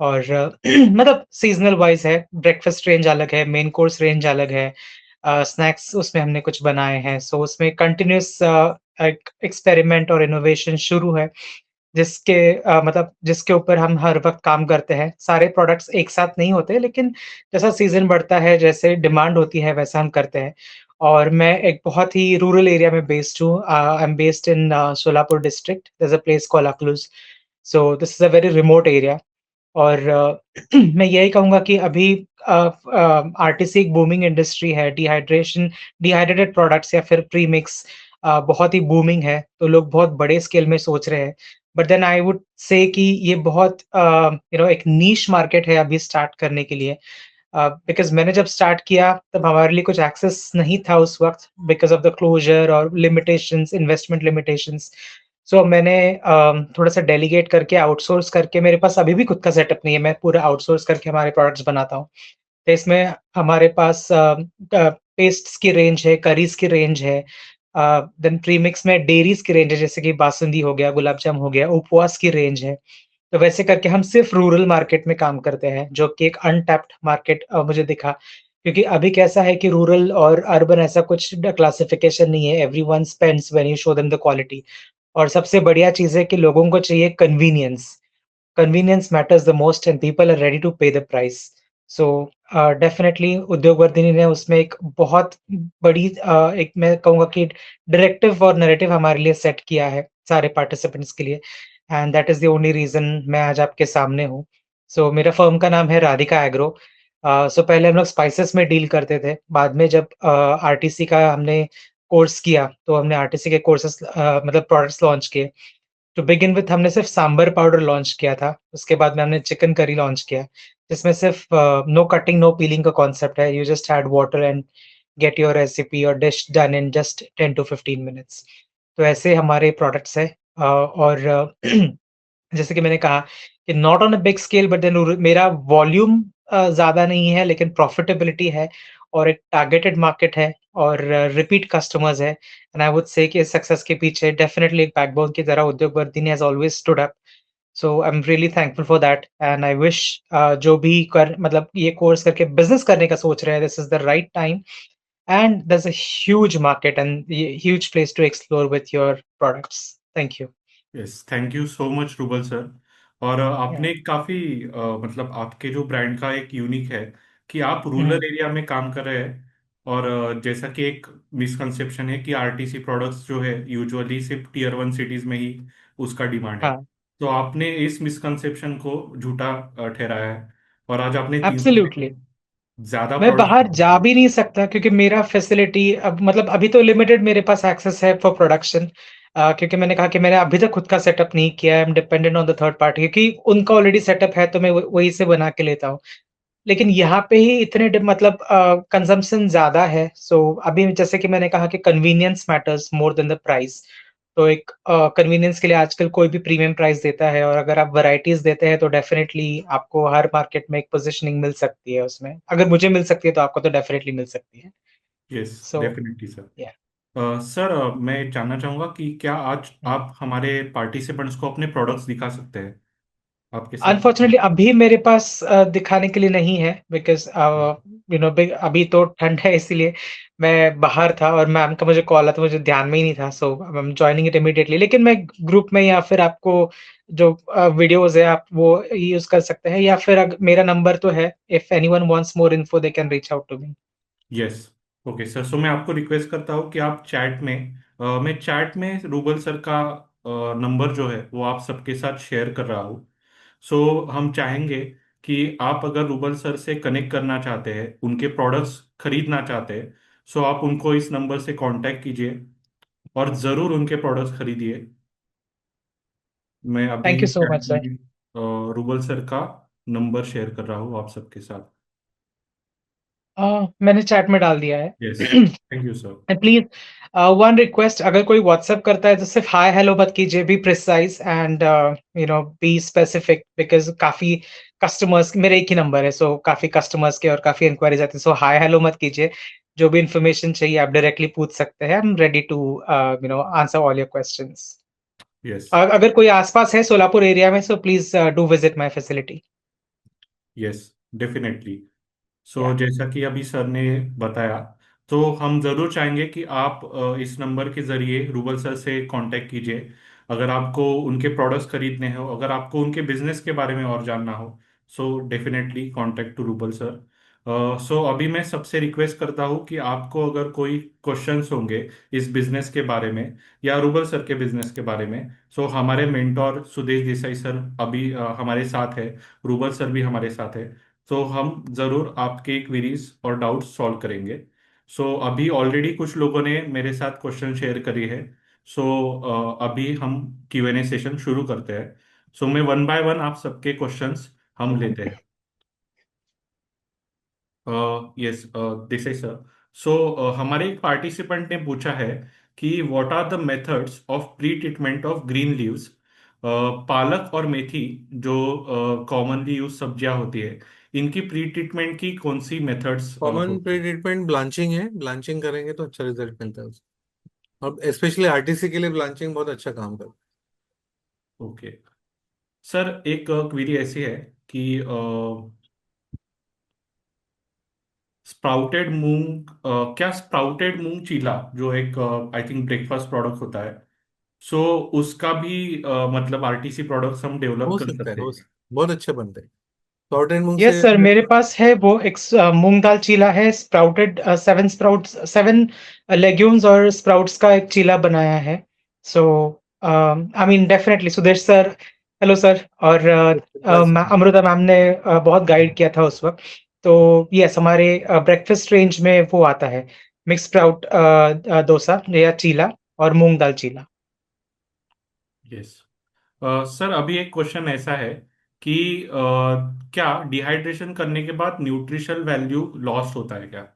और मतलब सीज़नल वाइज़ है, ब्रेकफ़ास्ट रेंज अलग है, मेन कोर्स रेंज अलग है, स्नैक्स उसमें हमने कुछ बनाए हैं। सो उसमें कंटिन्यूअस एक एक्सपेरिमेंट और इनोवेशन शुरू है। जिसके मतलब जिसके ऊपर हम हर वक़्त काम करते हैं। सारे प्रोडक्ट्स एक साथ नहीं होते, लेकिन जैसा सीज़न बढ़ता है, जैसे डिमांड होती है, वैसा हम करते हैं। और मैं एक बहुत ही रूरल एरिया में बेस्ड हूँ। I am based in Solapur district. There is a place called Akluj. So this is a very remote area और मैं यही कहूँगा कि अभी आरटीसी एक बूमिंग इंडस्ट्री है। डिहाइड्रेटेड प्रोडक्ट्स या फिर प्री-मिक्स बहुत ही बूमिंग है, तो लोग बहुत बड़े स्केल में सोच रहे हैं। But then I would say कि ये बहुत एक नीश मार्केट है अभी स्टार्ट करने के लिए। बिकॉज़ मैंने जब स्टार्ट किया तब हमारे लिए कुछ एक्सेस नहीं था उस वक़्त बिकॉज़ ऑफ द क्लोज़र और लिमिटेशंस, इन्वेस्टमेंट लिमिटेशंस। सो मैंने थोड़ा-सा डेलीगेट करके आउटसोर्स करके मेरे पास अभी भी खुद का सेटअप नहीं है, मैं पूरा आउटसोर्स करके हमारे प्रोडक्ट्स बनाता हूँ। तो इसमें हमारे पास पेस्ट्स की रेंज है, करीज़ की रेंज है, देन प्रीमिक्स में डेयरीज़ की रेंज है जैसे कि बासुंदी हो गया, गुलाब जाम हो गया, उपवास की रेंज है। तो वैसे करके हम सिर्फ़ रूरल मार्केट में काम करते हैं, जो कि एक अनटैप्ड मार्केट मुझे दिखा। क्योंकि अभी कैसा है कि रूरल और अर्बन ऐसा कुछ क्लासिफिकेशन नहीं है, everyone spends when you show them the quality. और सबसे बढ़िया चीज़ है कि लोगों को चाहिए convenience. Convenience matters the most and people are ready to pay the price. So definitely Udyog Vardhini ने उसमें एक बहुत बड़ी एक मैं कहूँगा कि डायरेक्टिव और नैरेटिव हमारे लिए सेट किया है सारे पार्टिसिपेंट्स के लिए and that is the only reason मैं आज आपके सामने हूँ। सो मेरा फर्म का नाम है राधिका एग्रो। सो पहले हम लोग स्पाइसेस में डील करते थे। बाद में जब आरटीसी का हमने कोर्स किया, तो हमने आरटीसी के कोर्सेज़ मतलब प्रोडक्ट्स लॉन्च किए। टू बिगिन विथ हमने सिर्फ सांभर पाउडर लॉन्च किया था। उसके बाद में हमने चिकन करी लॉन्च किया, जिसमें सिर्फ नो कटिंग, नो पीलिंग का कॉन्सेप्ट है। You just add water and get your recipe और dish done in just 10 to 15 minutes. तो ऐसे हमारे प्रोडक्ट्स हैं और जैसे कि मैंने कहा कि not on a big scale but then मेरा वॉल्यूम ज़्यादा नहीं है लेकिन प्रॉफिटेबिलिटी है और एक टारगेटेड मार्केट है और रिपीट कस्टमर्स है एंड आई वुड से कि इस सक्सेस के पीछे डेफिनिटली एक बैकबोन की तरह उद्योग Vardhini has always stood up. So I am really thankful for that and I wish जो भी कर मतलब ये कोर्स करके बिज़नेस करने का सोच रहे हैं, this is the right time and there is a huge market and huge place to explore with your products. Thank you. Yes, thank you so much Rubal sir. और या आपने काफी मतलब आपके जो ब्रांड का एक यूनिक है कि आप रूरल हुँ, एरिया में काम कर रहे हैं। और जैसा कि एक मिसकंसेप्शन है कि आरटीसी प्रोडक्ट्स जो है यूजुअली सिर्फ टीयर 1 सिटीज में ही उसका डिमांड है। हाँ, तो आपने इस मिसकंसेप्शन को झूठा ठहराया है और आज आपने 300 से एब्सोल्युटली। ज्यादा मैं प्रोडक्ट। बाहर जा भी नहीं सकता क्योंकि मेरा फैसिलिटी अब मतलब अभी तो लिमिटेड मेरे पास एक्सेस है फॉर प्रोडक्शन। क्योंकि मैंने कहा कि मैंने अभी तक खुद का सेटअप नहीं किया है, I am dependent on the third party क्योंकि उनका ऑलरेडी सेटअप है तो मैं वहीं से बना के लेता हूँ। लेकिन यहाँ पे ही इतने मतलब कंजम्पशन ज़्यादा है। सो अभी जैसे कि मैंने कहा कि convenience matters more than the price. तो एक कन्वीनियंस के लिए आजकल कोई भी प्रीमियम प्राइस देता है और अगर आप वैराइटीज़ देते हैं तो डेफिनिटली आपको हर मार्केट में एक पोजीशनिंग मिल सकती है उसमें। अगर मुझे मिल सकती है तो आपको तो डेफिनिटली मिल सकती है। Yes, so definitely sir. या सर, मैं जानना चाहूंगा कि क्या आज हुँ। आप हमारे पार्टिसिपेंट्स को अपने प्रोडक्ट्स दिखा सकते हैं आपके साथ? अनफॉर्चुनेटली अभी मेरे पास दिखाने के लिए नहीं है बिकॉज़ अभी तो ठंड है इसीलिए मैं बाहर था और मैम का मुझे कॉल आया तो मुझे ध्यान में ही नहीं था। So I am joining it immediately लेकिन मैं ग्रुप में या फिर आपको जो वीडियोज़ है आप वो यूज़ कर सकते हैं या फिर मेरा नंबर तो है। If anyone wants more info they can reach out to me. Yes. Okay sir, so मैं आपको रिक्वेस्ट करता हूँ कि आप चैट में मैं चैट में रूबल सर का नंबर जो है वो आप सबके साथ शेयर कर रहा हूँ। सो हम चाहेंगे कि आप अगर रूबल सर से कनेक्ट करना चाहते हैं, उनके प्रोडक्ट्स खरीदना चाहते हैं, सो आप उनको इस नंबर से कांटेक्ट कीजिए और ज़रूर उनके प्रोडक्ट्स खरीदिए। मैं अभी thank you so chat much sir. में रूबल सर का नंबर शेयर कर रहा हूँ आप सबके साथ। मैंने चैट में डाल दिया है। Yes, thank you sir. And please one request, अगर कोई व्हाट्सएप करता है तो सिर्फ हाय हेलो मत कीजिए, be precise and be specific, because काफी कस्टमर्स, मेरे एक ही नंबर है, सो काफी कस्टमर्स के और काफी इंक्वायरीज आती है, सो हाय हेलो मत कीजिए। जो भी इंफॉर्मेशन चाहिए आप डायरेक्टली पूछ सकते हैं, I am ready to answer all your questions. Yes. अगर कोई आसपास है सोलापुर एरिया में, so please do visit my facility. Yes, definitely. So या जैसा कि अभी सर ने बताया, तो हम ज़रूर चाहेंगे कि आप इस नंबर के ज़रिए रूबल सर से कांटेक्ट कीजिए। अगर आपको उनके प्रोडक्ट्स खरीदने हो, अगर आपको उनके बिजनेस के बारे में और जानना हो, so definitely contact to Rubal sir. So अभी मैं सबसे रिक्वेस्ट करता हूँ कि आपको अगर कोई क्वेश्चंस होंगे इस बिजनेस के बारे में या रूबल सर के बिजनेस के बारे में, सो हमारे मेंटोर सुदेश देसाई सर अभी हमारे साथ है, रूबल सर भी हमारे साथ है। तो हम ज़रूर आपके क्वेरीज और डाउट्स सॉल्व करेंगे। सो अभी ऑलरेडी कुछ लोगों ने मेरे साथ क्वेश्चन शेयर करे है। सो अभी हम Q&A सेशन शुरू करते हैं। सो मैं वन बाय वन आप सबके क्वेश्चंस हम लेते हैं। Yes, Desai sir. सो हमारे एक पार्टिसिपेंट ने पूछा है कि what are the methods of pre treatment of green leaves. पालक और मेथी जो कॉमनली यूज सब्जियां होती है, इनकी प्री ट्रीटमेंट की कौन सी मेथड्स कॉमन होती प्री है? ट्रीटमेंट ब्लांचिंग है, ब्लांचिंग करेंगे तो अच्छा रिजल्ट मिलता है उसका। और स्पेशली आरटीसी के लिए ब्लांचिंग बहुत अच्छा काम करता ओके सर, एक क्वेरी ऐसी है कि स्प्राउटेड मूंग, क्या स्प्राउटेड मूंग चीला जो एक आई थिंक ब्रेकफास्ट प्रोडक्ट होता है, सो उसका भी मतलब आरटीसी प्रोडक्ट्स हम है। डेवलप हो कर सकता है, सकते हो हैं? सकता है। बहुत अच्छे बनते हैं सॉर्टेड मूंग यस से। सर, मेरे पास है वो एक मूंग दाल चीला है, स्प्राउटेड 7 स्प्राउट्स, 7 लेग्यूम्स और स्प्राउट्स का एक चीला बनाया है। So I mean definitely Sudesh sir, hello sir, और प्लस अमृता मैम ने बहुत गाइड किया था उस वक्त। तो यस, हमारे ब्रेकफास्ट रेंज में वो आता है, मिक्स स्प्राउट डोसा या चीला और मूंग दाल चीला। यस। सर अभी एक क्वेश्चन ऐसा है कि क्या डिहाइड्रेशन करने के बाद न्यूट्रिशनल वैल्यू लॉस होता है क्या?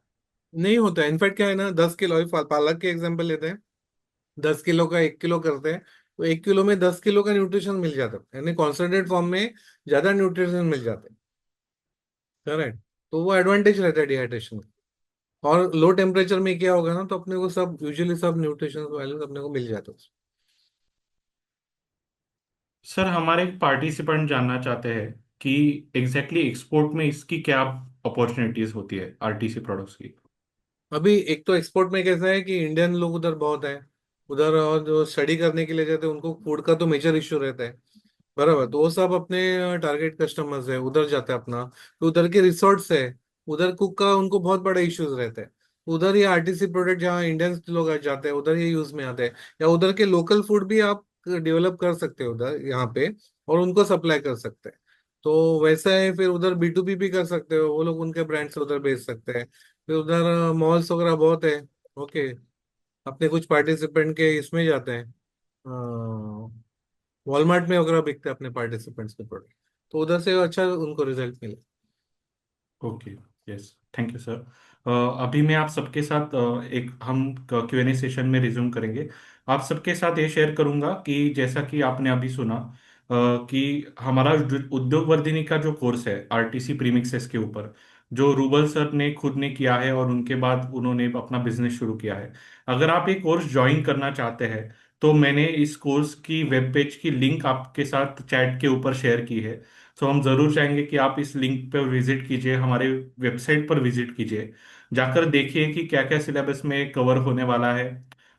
नहीं होता है। इनफैक्ट क्या है ना, 10 किलो, अभी पालक के एग्जांपल लेते हैं। 10 किलो का 1 किलो करते हैं, तो 1 किलो में 10 किलो का न्यूट्रिशन मिल जाता है, यानी कॉन्सेंट्रेट फॉर्म में ज्यादा न्यूट्रिशन मिल जाते हैं। करेक्ट। तो वो एडवांटेज रहता है डिहाइड्रेशन का। और लो टेम्परेचर में क्या होगा ना, तो अपने को सब यूजुअली सब न्यूट्रिशन वैल्यूज अपने को मिल जाते हैं। सर हमारे पार्टिसिपेंट जानना चाहते हैं कि एग्जैक्टली एक्सपोर्ट में इसकी क्या अपॉर्चुनिटीज होती है आरटीसी प्रोडक्ट्स की? अभी एक तो एक्सपोर्ट में कैसा है कि इंडियन लोग उधर बहुत है उधर, और जो स्टडी करने के लिए जाते हैं उनको फूड का तो मेजर इश्यू रहता है। बराबर, तो वो सब अपने टारगेट कस्टमर्स है, उधर जाते हैं अपना। तो उधर के रिसोर्ट्स है, उधर कुक का उनको बहुत बड़ा इश्यूज रहता है। उधर ये आरटीसी प्रोडक्ट जहाँ इंडियंस लोग जाते हैं उधर ये यूज में आते हैं। या उधर के लोकल फूड भी आप डेवलप कर सकते हो उधर यहाँ पे, और उनको सप्लाई कर सकते हैं। तो वैसा है, फिर उधर B2B भी कर सकते हो, वो लोग उनके ब्रांड से उधर बेच सकते हैं। फिर उधर मॉल्स वगैरह बहुत है। ओके। अपने कुछ पार्टिसिपेंट के इसमें जाते हैं, वॉलमार्ट में वगैरह बिकते हैं अपने पार्टिसिपेंट्स के प्रोडक्ट। तो उधर से अच्छा उनको रिजल्ट मिले। Okay. Yes, thank you sir. अभी मैं आप सबके साथ एक हम Q&A सेशन में रिज्यूम करेंगे। आप सबके साथ ये शेयर करूंगा कि जैसा कि आपने अभी सुना कि हमारा उद्योग वर्धिनी का जो कोर्स है आरटीसी प्रीमिक्सेस के ऊपर, जो रूबल सर ने खुद ने किया है और उनके बाद उन्होंने अपना बिजनेस शुरू किया है। अगर आप ये कोर्स ज्वाइन करना चाहते हैं, तो मैंने इस कोर्स की वेब पेज की लिंक आपके साथ चैट के ऊपर शेयर की है। तो हम जरूर चाहेंगे कि आप इस लिंक पर विजिट कीजिए, हमारे वेबसाइट पर विजिट कीजिए, जाकर देखिए कि क्या क्या सिलेबस में कवर होने वाला है,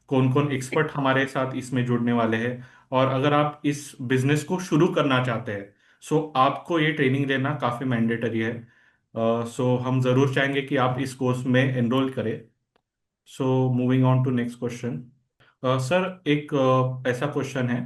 कौन कौन एक्सपर्ट हमारे साथ इसमें जुड़ने वाले हैं। और अगर आप इस बिजनेस को शुरू करना चाहते हैं, सो आपको ये ट्रेनिंग लेना काफ़ी मैंडेटरी है। सो हम जरूर चाहेंगे कि आप इस कोर्स में एनरोल करें। So moving on to next question. Sir एक ऐसा क्वेश्चन है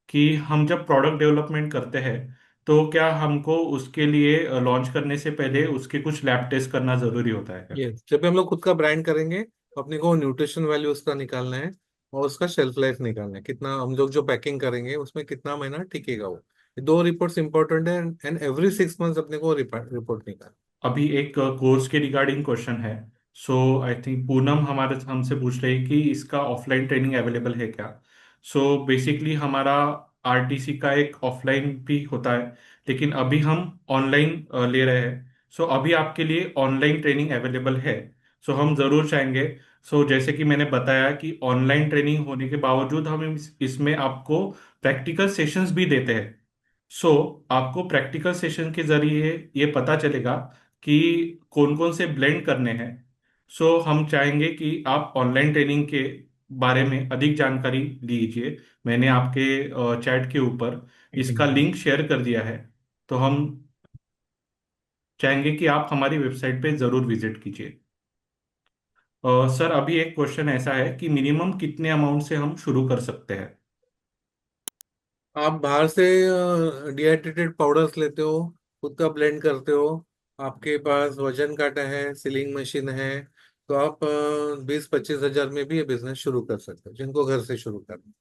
कि हम जब प्रोडक्ट डेवलपमेंट करते हैं, तो क्या हमको उसके लिए लॉन्च करने से पहले उसके कुछ लैब टेस्ट करना जरूरी होता है क्या? यस, जब भी हम लोग खुद का ब्रांड करेंगे तो अपने को न्यूट्रिशन वैल्यू उसका निकालना है और उसका शेल्फ लाइफ निकालना है, कितना हम लोग जो पैकिंग करेंगे उसमें कितना महीना टिकेगा वो। ये दो रिपोर्ट्स इंपॉर्टेंट है, एंड एवरी 6 मंथ्स अपने को रिपोर्ट निकालना। अभी एक कोर्स के रिगार्डिंग क्वेश्चन है। सो आई थिंक पूनम हमारे हमसे पूछ रही है कि इसका ऑफलाइन ट्रेनिंग अवेलेबल है क्या। सो बेसिकली हमारा आरटीसी का एक ऑफलाइन भी होता है, लेकिन अभी हम ऑनलाइन ले रहे हैं। सो अभी आपके लिए ऑनलाइन ट्रेनिंग अवेलेबल है। सो हम जरूर चाहेंगे। सो जैसे कि मैंने बताया कि ऑनलाइन ट्रेनिंग होने के बावजूद हम इसमें आपको प्रैक्टिकल सेशंस भी देते हैं। सो आपको प्रैक्टिकल सेशन के जरिए ये पता चलेगा कि कौन कौन से ब्लेंड करने हैं। सो हम चाहेंगे कि आप ऑनलाइन ट्रेनिंग के बारे में अधिक जानकारी लीजिए। मैंने आपके चैट के ऊपर इसका लिंक शेयर कर दिया है। तो हम चाहेंगे कि आप हमारी वेबसाइट पे जरूर विजिट कीजिए। सर अभी एक क्वेश्चन ऐसा है कि मिनिमम कितने अमाउंट से हम शुरू कर सकते हैं? आप बाहर से डिहाइड्रेटेड पाउडर्स लेते हो, खुद का ब्लेंड करते हो, आपके पास वजन काटा है, सीलिंग मशीन है, तो आप 20-25 हजार में भी ये बिजनेस शुरू कर सकते हो, जिनको घर से शुरू करना।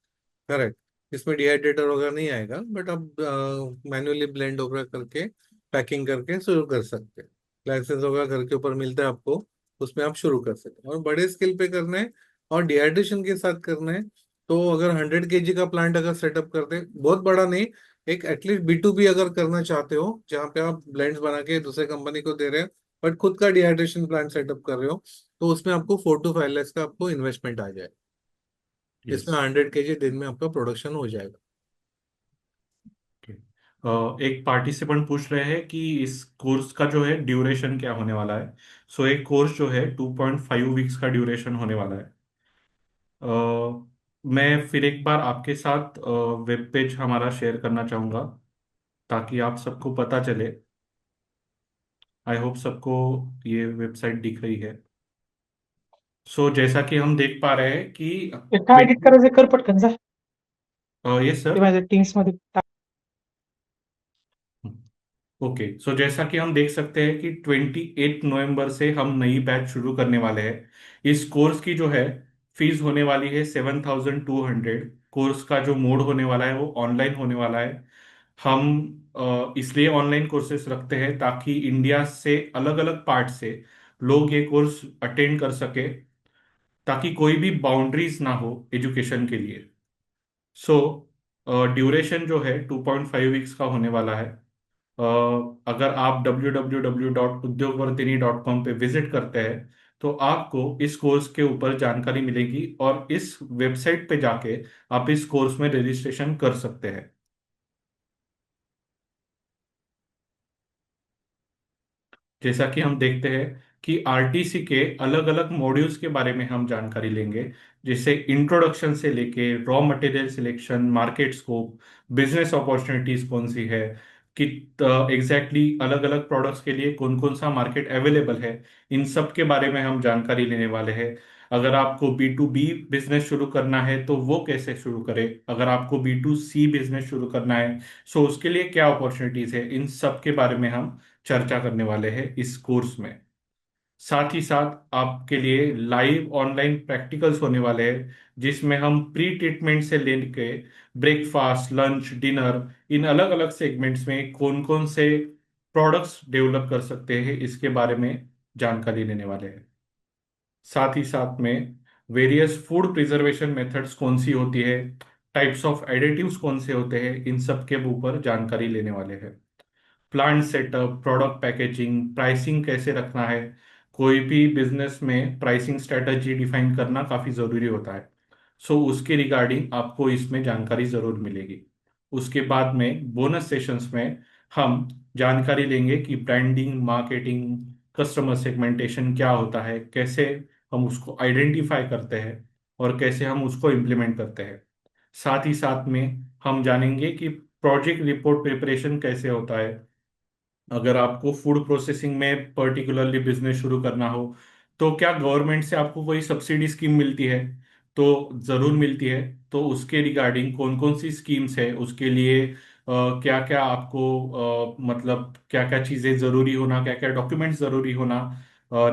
करेक्ट। इसमें डिहाइड्रेटर वगैरह नहीं आएगा, बट आप मैन्युअली ब्लेंड वगैरह करके पैकिंग करके शुरू कर सकते हैं। लाइसेंस वगैरह घर के ऊपर मिलता है आपको, उसमें आप शुरू कर सकते हैं। और बड़े स्केल पे करना है और डिहाइड्रेशन के साथ करना है, तो अगर 100 kg का प्लांट अगर सेटअप करते, बहुत बड़ा नहीं, एक एटलीस्ट B2B अगर करना चाहते हो जहाँ पे आप ब्लेंड्स बना के दूसरे कंपनी को दे रहे हो, बट खुद का डिहाइड्रेशन प्लांट सेटअप कर रहे हो, तो उसमें आपको 4 to 5 lakhs का आपको इन्वेस्टमेंट आ जाए। यस। इसमें 100 kg दिन में आपका प्रोडक्शन हो जाएगा। एक पार्टिसिपेंट पूछ रहे हैं कि इस कोर्स का जो है ड्यूरेशन क्या होने वाला है। सो एक कोर्स जो है 2.5 वीक्स का ड्यूरेशन होने वाला है। मैं फिर एक बार आपके साथ वेब पेज हमारा शेयर करना चाहूँगा ताकि आप सबको पता चले। आई होप सबको ये वेबसाइट दिख रही है। सो जैसा कि हम देख पा रहे हैं कि एका एडिट करायचं कर पटकन जा ये ते सर। माझ्या टीम्स मध्ये टाक. ओके, सो जैसा कि हम देख सकते हैं कि 28 नवंबर से हम नई बैच शुरू करने वाले हैं। इस कोर्स की जो है फीस होने वाली है 7,200। कोर्स का जो मोड होने वाला है वो ऑनलाइन होने वाला है। हम इसलिए ऑनलाइन कोर्सेस रखते हैं ताकि इंडिया से अलग अलग पार्ट से लोग ये कोर्स अटेंड कर सके, ताकि कोई भी बाउंड्रीज ना हो एजुकेशन के लिए। सो ड्यूरेशन जो है 2.5 वीक्स का होने वाला है। अ, अगर आप www.udyogvartini.com पे विजिट करते हैं तो आपको इस कोर्स के ऊपर जानकारी मिलेगी और इस वेबसाइट पे जाके आप इस कोर्स में रजिस्ट्रेशन कर सकते हैं। जैसा कि हम देखते हैं कि आरटीसी के अलग अलग मॉड्यूल्स के बारे में हम जानकारी लेंगे, जैसे इंट्रोडक्शन से लेके raw material selection, market scope, business opportunities कौन सी है, कि एग्जैक्टली अलग अलग प्रोडक्ट्स के लिए कौन कौन सा मार्केट अवेलेबल है, इन सब के बारे में हम जानकारी लेने वाले हैं। अगर आपको B2B बिजनेस शुरू करना है तो वो कैसे शुरू करें, अगर आपको B2C बिजनेस शुरू करना है सो उसके लिए क्या अपॉर्चुनिटीज है, इन सब के बारे में हम चर्चा करने वाले हैं इस कोर्स में। साथ ही साथ आपके लिए लाइव ऑनलाइन प्रैक्टिकल्स होने वाले हैं, जिसमें हम प्री ट्रीटमेंट से लेके ब्रेकफास्ट, लंच, डिनर, इन अलग अलग सेगमेंट्स में कौन कौन से प्रोडक्ट्स डेवलप कर सकते हैं इसके बारे में जानकारी लेने वाले हैं। साथ ही साथ में वेरियस फूड प्रिजर्वेशन मेथड्स कौन सी होती है, टाइप्स ऑफ एडिटिव्स कौन से होते हैं, इन सब के ऊपर जानकारी लेने वाले हैं। Plant setup, product packaging, pricing कैसे रखना है। कोई भी बिजनेस में प्राइसिंग स्ट्रेटजी डिफाइन करना काफी जरूरी होता है। सो उसके रिगार्डिंग आपको इसमें जानकारी जरूर मिलेगी। उसके बाद में बोनस सेशंस में हम जानकारी लेंगे कि ब्रांडिंग, मार्केटिंग, कस्टमर सेगमेंटेशन क्या होता है, कैसे हम उसको आइडेंटिफाई करते हैं और कैसे हम उसको इम्प्लीमेंट करते हैं। साथ ही साथ में हम जानेंगे कि प्रोजेक्ट रिपोर्ट प्रिपरेशन कैसे होता है। अगर आपको फूड प्रोसेसिंग में पर्टिकुलरली बिजनेस शुरू करना हो तो क्या गवर्नमेंट से आपको कोई सब्सिडी स्कीम मिलती है, तो जरूर मिलती है। तो उसके रिगार्डिंग कौन कौन सी स्कीम्स है, उसके लिए क्या क्या आपको मतलब क्या क्या चीज़ें ज़रूरी होना, क्या क्या डॉक्यूमेंट्स ज़रूरी होना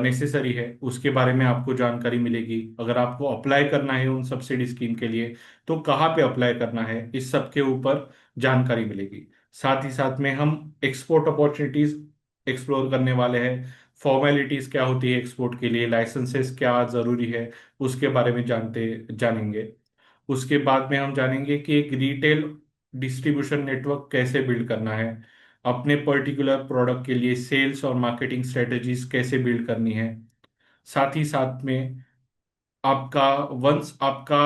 नेसेसरी है, उसके बारे में आपको जानकारी मिलेगी। अगर आपको अप्लाई करना है उन सब्सिडी स्कीम के लिए तो कहाँ पे अप्लाई करना है, इस सब के ऊपर जानकारी मिलेगी। साथ ही साथ में हम एक्सपोर्ट अपॉर्चुनिटीज एक्सप्लोर करने वाले हैं। फॉर्मेलिटीज क्या होती है एक्सपोर्ट के लिए, लाइसेंसेस क्या जरूरी है, उसके बारे में जानेंगे। उसके बाद में हम जानेंगे कि एक रिटेल डिस्ट्रीब्यूशन नेटवर्क कैसे बिल्ड करना है, अपने पर्टिकुलर प्रोडक्ट के लिए सेल्स और मार्केटिंग स्ट्रेटजीज कैसे बिल्ड करनी है। साथ ही साथ में आपका वंस आपका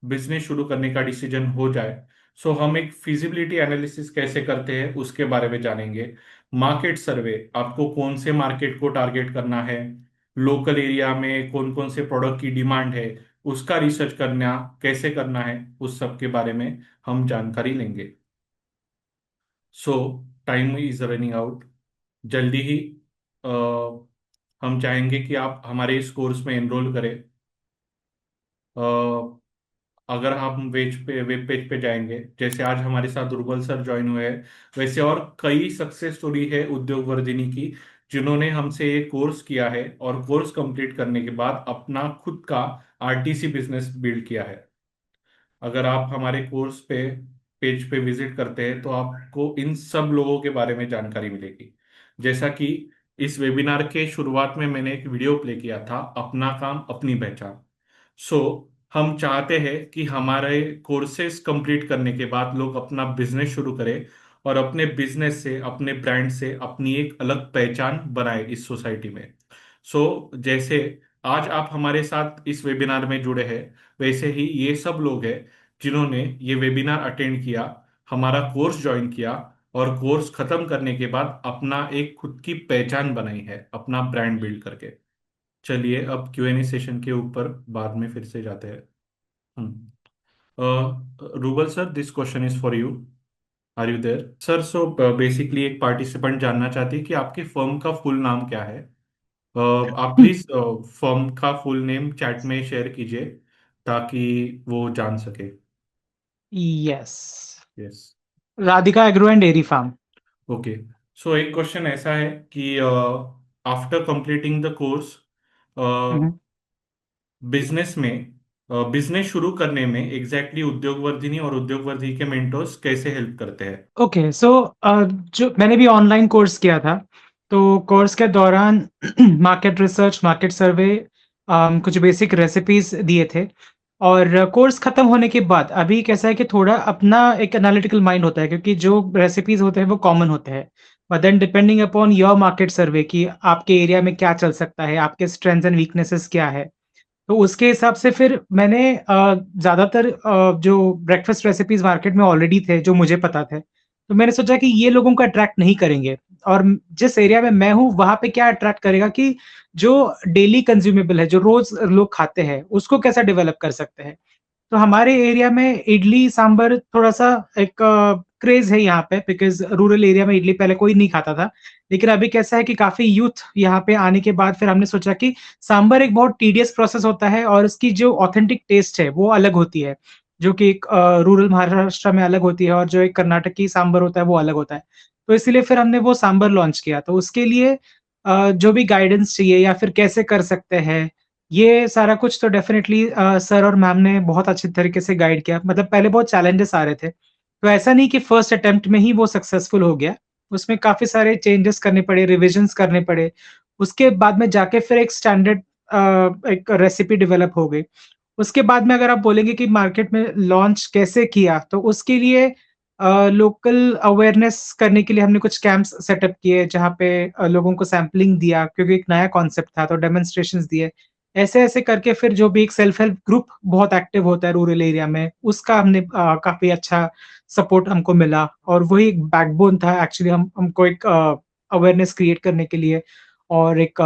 बिजनेस शुरू करने का डिसीजन हो जाए, सो हम एक फिजिबिलिटी एनालिसिस कैसे करते हैं उसके बारे में जानेंगे। मार्केट सर्वे, आपको कौन से मार्केट को टारगेट करना है, लोकल एरिया में कौन कौन से प्रोडक्ट की डिमांड है, उसका रिसर्च करना कैसे करना है, उस सब के बारे में हम जानकारी लेंगे। सो टाइम इज रनिंग आउट। जल्दी ही अ, हम चाहेंगे कि आप हमारे इस कोर्स में एनरोल करें। अगर हम वेब पेज पे जाएंगे, जैसे आज हमारे साथ दुर्बल सर ज्वाइन हुए हैं, वैसे और कई सक्सेस स्टोरी है उद्योग वर्धिनी की, जिन्होंने हमसे ये कोर्स किया है और कोर्स कंप्लीट करने के बाद अपना खुद का आरटीसी बिजनेस बिल्ड किया है। अगर आप हमारे कोर्स पे पेज पे विजिट करते हैं तो आपको इन सब लोगों के बारे में जानकारी मिलेगी। जैसा कि इस वेबिनार के शुरुआत में मैंने एक वीडियो प्ले किया था, अपना काम अपनी पहचान। सो हम चाहते हैं कि हमारे कोर्सेज कंप्लीट करने के बाद लोग अपना बिजनेस शुरू करें और अपने बिजनेस से, अपने ब्रांड से अपनी एक अलग पहचान बनाए इस सोसाइटी में। सो जैसे आज आप हमारे साथ इस वेबिनार में जुड़े हैं, वैसे ही ये सब लोग हैं जिन्होंने ये वेबिनार अटेंड किया, हमारा कोर्स ज्वाइन किया और कोर्स खत्म करने के बाद अपना एक खुद की पहचान बनाई है, अपना ब्रांड बिल्ड करके। चलिए अब क्यूएनए सेशन के ऊपर बाद में फिर से जाते हैं। Rubal sir, this question is for you. Are you there sir? So basically एक पार्टिसिपेंट जानना चाहती है कि आपके फर्म का फुल नाम क्या है। आप प्लीज फर्म का फुल नेम चैट में शेयर कीजिए ताकि वो जान सके। Yes, yes. Radhika agro and dairy farm. Okay. So एक क्वेश्चन ऐसा है कि after completing the course business में बिजनेस शुरू करने में एग्जैक्टली उद्योग वर्धिनी और उद्योग वर्धिनी के मेंटर्स कैसे हेल्प करते हैं? ओके, सो जो मैंने भी ऑनलाइन कोर्स किया था, तो कोर्स के दौरान मार्केट रिसर्च, मार्केट सर्वे, कुछ बेसिक रेसिपीज दिए थे। और कोर्स खत्म होने के बाद अभी कैसा है कि थोड़ा अपना एक एनालिटिकल माइंड होता है, क्योंकि जो रेसिपीज होते हैं वो कॉमन होते हैं, but then depending upon your market survey कि आपके एरिया में क्या चल सकता है, आपके स्ट्रेंथ्स एंड वीकनेसेस क्या है, तो उसके हिसाब से फिर मैंने ज़्यादातर जो ब्रेकफ़ास्ट रेसिपीज़ मार्केट में ऑलरेडी थे, जो मुझे पता थे, तो मैंने सोचा कि ये लोगों को अट्रैक्ट नहीं करेंगे, और जिस एरिया में मैं हूँ, वहाँ पे क्या अट्रैक्ट करेगा कि जो डेली कंज़्यूमेबल है, जो रोज़ लोग खाते हैं, उसको कैसा डेवलप कर सकते हैं। तो हमारे एरिया में इडली सांभर थोड़ा-सा एक क्रेज़ है यहाँ पे, बिकॉज़ रूरल एरिया में इडली पहले कोई नहीं खाता था। लेकिन अभी कैसा है कि काफ़ी यूथ यहाँ पे आने के बाद फिर हमने सोचा कि सांभर एक बहुत टीडियस प्रोसेस होता है और उसकी जो ऑथेंटिक टेस्ट है वो अलग होती है, जो कि एक रूरल महाराष्ट्र में अलग होती है और जो एक कर्नाटकी सांभर होता है वो अलग होता है। तो इसीलिए फिर हमने वो सांभर लॉन्च किया। तो उसके लिए जो भी गाइडेंस चाहिए या फिर कैसे कर सकते हैं, ये सारा कुछ तो डेफ़िनेटली सर और मैम ने बहुत अच्छे तरीके से गाइड किया। मतलब पहले बहुत चैलेंजेस आ रहे थे, तो ऐसा नहीं कि फर्स्ट अटेम्प्ट में ही वो सक्सेसफुल हो गया। उसमें काफ़ी सारे चेंजेस करने पड़े, रिविजन्स करने पड़े। उसके बाद में जाके फिर एक स्टैंडर्ड एक रेसिपी डेवलप हो गई। उसके बाद में अगर आप बोलेंगे कि मार्केट में लॉन्च कैसे किया, तो उसके लिए लोकल अवेयरनेस करने के लिए हमने कुछ कैंप्स सेटअप किए, जहाँ पे लोगों को सैंपलिंग दिया, क्योंकि एक नया कॉन्सेप्ट था, तो डेमोन्स्ट्रेशंस दिए। ऐसे-ऐसे करके फिर जो भी एक सेल्फ हेल्प ग्रुप बहुत एक्टिव होता है रूरल एरिया में, उसका हमने काफ़ी अच्छा सपोर्ट हमको मिला, और वही एक बैकबोन था एक्चुअली हमको एक अवेयरनेस क्रिएट करने के लिए, और एक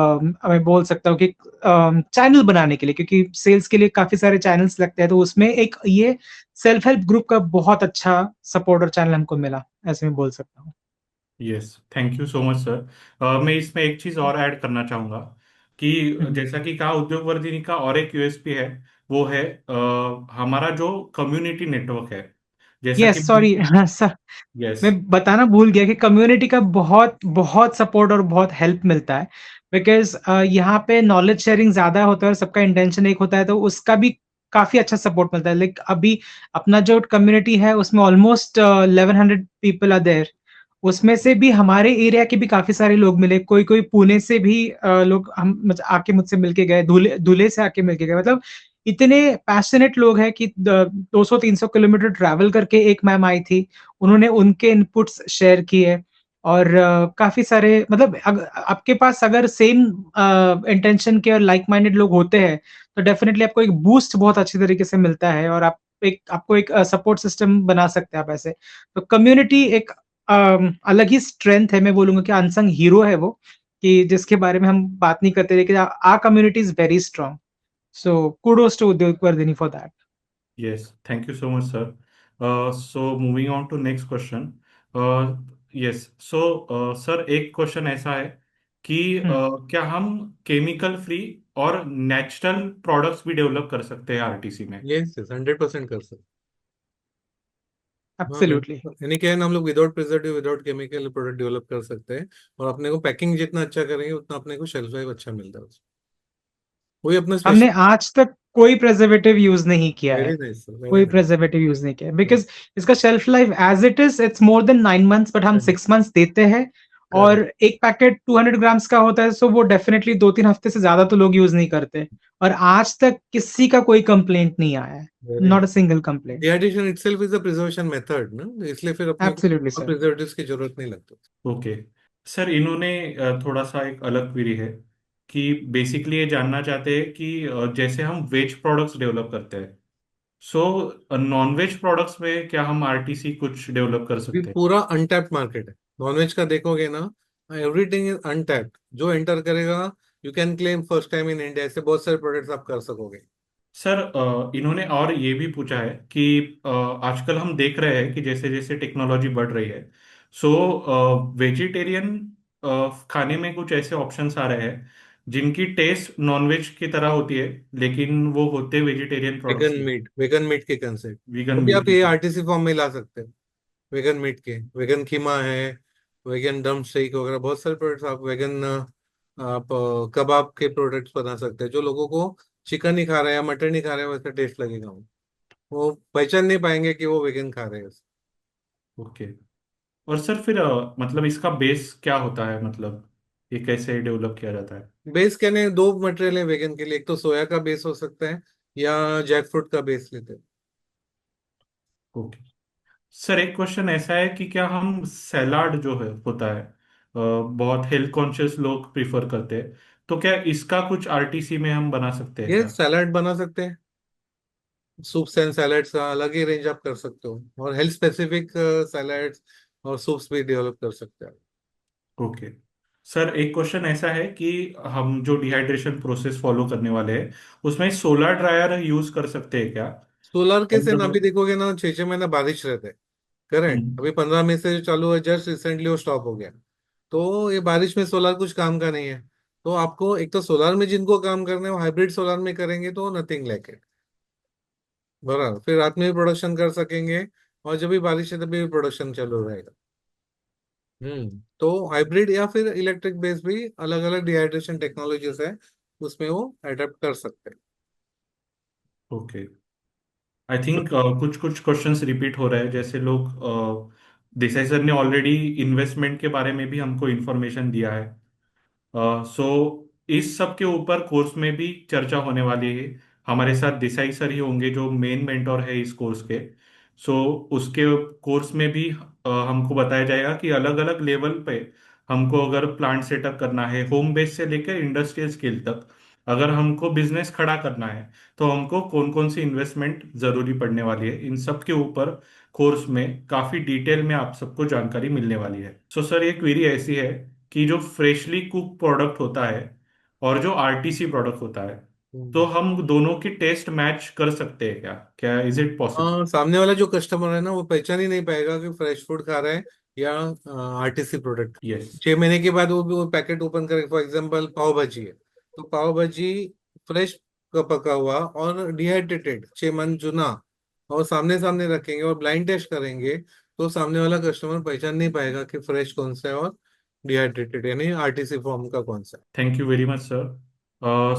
मैं बोल सकता हूँ कि चैनल बनाने के लिए, क्योंकि सेल्स के लिए काफ़ी सारे चैनल्स लगते हैं, तो उसमें एक ये सेल्फ हेल्प ग्रुप का बहुत अच्छा सपोर्ट और चैनल हमको मिला, ऐसे मैं बोल सकता हूँ। Yes, thank you so much sir. मैं इसमें एक चीज़ और ऐड करना चाहूँगा कि हुँ, हुँ। जैसा कि कहा, उद्योग वर्धिनी का और एक यूएसपी है, वो है हमारा जो कम्युनिटी नेटवर्क है। जैसा कि यस, सॉरी सर, यस। मैं बताना भूल गया कि कम्युनिटी का बहुत बहुत सपोर्ट और बहुत हेल्प मिलता है, बिकॉज यहाँ पे नॉलेज शेयरिंग ज्यादा होता है और सबका इंटेंशन एक होता है, तो उसका भी काफी अच्छा सपोर्ट मिलता है। लाइक अभी अपना जो कम्युनिटी है उसमें ऑलमोस्ट 1100 पीपल आर देयर। उसमें से भी हमारे एरिया के भी काफी सारे लोग मिले, कोई कोई पुणे से भी लोग हम आके मुझसे मिलके गए, धुले धुले से आके मिलके गए। मतलब इतने पैशनेट लोग हैं कि 200-300 किलोमीटर ट्रैवल करके एक मैम आई थी, उन्होंने उनके इनपुट्स शेयर किए। और काफी सारे मतलब आपके पास अगर सेम इंटेंशन के और लाइक माइंडेड लोग होते हैं, तो डेफिनेटली आपको एक बूस्ट बहुत अच्छी तरीके से मिलता है, और आप एक आपको एक सपोर्ट सिस्टम बना सकते हैं आप ऐसे। तो कम्युनिटी एक अलग ही स्ट्रेंथ है, मैं बोलूंगा कि अनसंग हीरो है वो, कि जिसके बारे में हम बात नहीं करते, लेकिन our community is very strong. So kudos to Udyog Vardhini for that. Yes, thank you so much, sir. So moving on to next question. Yes, so sir, एक क्वेश्चन ऐसा है कि क्या हम केमिकल फ्री और नेचुरल प्रोडक्ट्स भी डेवलप कर सकते हैं आरटीसी में? यस यस 100% कर सकते हाँ एब्सोल्युटली। यानी क्या है ना, हम लोग without preservative without chemical product develop कर सकते हैं। और अपने को पैकिंग जितना अच्छा करेंगे उतना अपने को शेल्फ लाइफ अच्छा मिलता है उसमें। वही अपना हमने स्पेशल। आज तक कोई प्रिजर्वेटिव यूज नहीं किया वेरी है, नाइस सर, वेरी कोई नाइस। प्रिजर्वेटिव यूज नहीं किया, बिकॉज इसका shelf life as it is it's more than 9 months, but हम 6 मंथ्स देते हैं। और करेक्ट। एक पैकेट 200 ग्राम्स का होता है, सो वो डेफिनेटली 2-3 हफ्ते से ज्यादा तो लोग यूज नहीं करते। और आज तक किसी का कोई कंप्लेंट नहीं आया है, very not a nice. Single complaint. Dehydration itself is a preservation method ना, इसलिए फिर अपने को एब्सोल्युटली सर। प्रिजर्वेटिव्स की जरूरत नहीं लगती। ओके सर, इन्होंने थोड़ा सा एक अलग क्वेरी है कि बेसिकली ये जानना चाहते हैं कि जैसे हम वेज प्रोडक्ट्स डेवलप करते हैं, सो नॉन वेज प्रोडक्ट्स में क्या हम आरटीसी कुछ डेवलप कर भी सकते हैं? पूरा अनटैप्ड मार्केट है। नॉनवेज का देखोगे ना, एवरीथिंग इज अनटैप्ड। जो एंटर करेगा, you can claim first time in India, ऐसे बहुत सारे प्रोडक्ट्स आप कर सकोगे। सर इन्होंने और ये भी पूछा है कि आजकल हम देख रहे हैं कि जैसे जैसे टेक्नोलॉजी बढ़ रही है, सो वेजिटेरियन खाने में कुछ ऐसे ऑप्शंस आ रहे हैं जिनकी टेस्ट नॉनवेज की तरह होती है, लेकिन वो होते वेजिटेरियन प्रोडक्ट्स वेगन के, मीट, वेगन मीट के कंसेप्ट वीगन वो भी मीट आप की ये तरह। आरटीसी फॉर्म में ला सकते हैं। वेगन मीट के, वेगन खीमा है, वेगन ड्रम स्टेक वगैरह बहुत सारे प्रोडक्ट्स आप वेगन, आप कबाब के प्रोडक्ट्स बना सकते हैं। जो लोगों को चिकन नहीं खा रहे हैं या मटन नहीं खा रहे हैं वैसा टेस्ट लगेगा, वो पहचान नहीं पाएंगे कि वो वेगन खा रहे हैं। ओके। और सर फिर मतलब इसका बेस क्या होता है, मतलब ये कैसे डेवलप किया जाता है? बेस कहने दो मटेरियल है वेगन के लिए, एक तो सोया का बेस हो सकता है या जैक फ्रूट का बेस लेते हैं। ओके सर, एक क्वेश्चन ऐसा है कि क्या हम सैलाड जो है होता है, बहुत हेल्थ कॉन्शियस लोग प्रिफर करते हैं, तो क्या इसका कुछ आरटीसी में हम बना सकते हैं ये क्या? सैलाड बना सकते हैं। सूप्स एंड सैलड्स का अलग ही रेंज आप कर सकते हो, और हेल्थ स्पेसिफिक सैलड्स और सूप्स भी डेवलप कर सकते हैं। ओके सर, एक क्वेश्चन ऐसा है कि हम जो डिहाइड्रेशन प्रोसेस फॉलो करने वाले हैं उसमें सोलर ड्रायर यूज कर सकते हैं क्या? सोलर के से ना मतलब अभी देखोगे ना, 6-6 महीना बारिश रहते हैं। करेक्ट, हम्म, अभी 15 मई से जो चालू है, जस्ट रिसेंटली वो स्टॉप हो गया। तो ये बारिश में सोलर कुछ काम का नहीं है। तो आपको एक तो सोलर में जिनको काम करना है वो हाइब्रिड सोलर में करेंगे तो नथिंग लाइक इट। बराबर, फिर रात में भी प्रोडक्शन कर सकेंगे, और जब भी बारिश है तभी भी प्रोडक्शन चालू रहेगा। तो हाइब्रिड या फिर इलेक्ट्रिक बेस भी अलग अलग डिहाइड्रेशन टेक्नोलॉजीज है, उसमें वो अडेप्ट कर सकते हैं। ओके। आई थिंक कुछ कुछ क्वेश्चंस रिपीट हो रहे हैं, जैसे लोग देसाई सर ने ऑलरेडी इन्वेस्टमेंट के बारे में भी हमको इन्फॉर्मेशन दिया है। सो इस सब के ऊपर कोर्स में भी चर्चा होने वाली है। हमारे साथ देसाई सर ही होंगे जो मेन मेंटोर है इस कोर्स के। सो उसके कोर्स में भी हमको बताया जाएगा कि अलग अलग लेवल पे हमको अगर प्लांट सेटअप करना है, होम बेस से लेकर इंडस्ट्रियल स्केल तक, अगर हमको बिजनेस खड़ा करना है, तो हमको कौन कौन सी इन्वेस्टमेंट जरूरी पड़ने वाली है, इन सब के ऊपर कोर्स में काफी डिटेल में आप सबको जानकारी मिलने वाली है। सो सर, ये क्वेरी ऐसी है कि जो फ्रेशली कुक प्रोडक्ट होता है और जो आरटीसी प्रोडक्ट होता है, तो हम्म। हम दोनों की टेस्ट मैच कर सकते हैं क्या? क्या इज इट पॉसिबल? सामने वाला जो कस्टमर है ना, वो पहचान ही नहीं पाएगा कि फ्रेश फूड खा रहा है या आरटीसी प्रोडक्ट। यस। 6 महीने के बाद वो पैकेट ओपन करे, फॉर एग्जांपल पाव भाजी है, तो पाव भाजी फ्रेश का पका हुआ और डिहाइड्रेटेड 6 मंथ जुना और सामने सामने रखेंगे और ब्लाइंड टेस्ट करेंगे, तो सामने वाला कस्टमर पहचान नहीं पाएगा कि फ्रेश कौन सा है और डिहाइड्रेटेड यानी आरटीसी फॉर्म का कौन सा है। Thank you very much sir.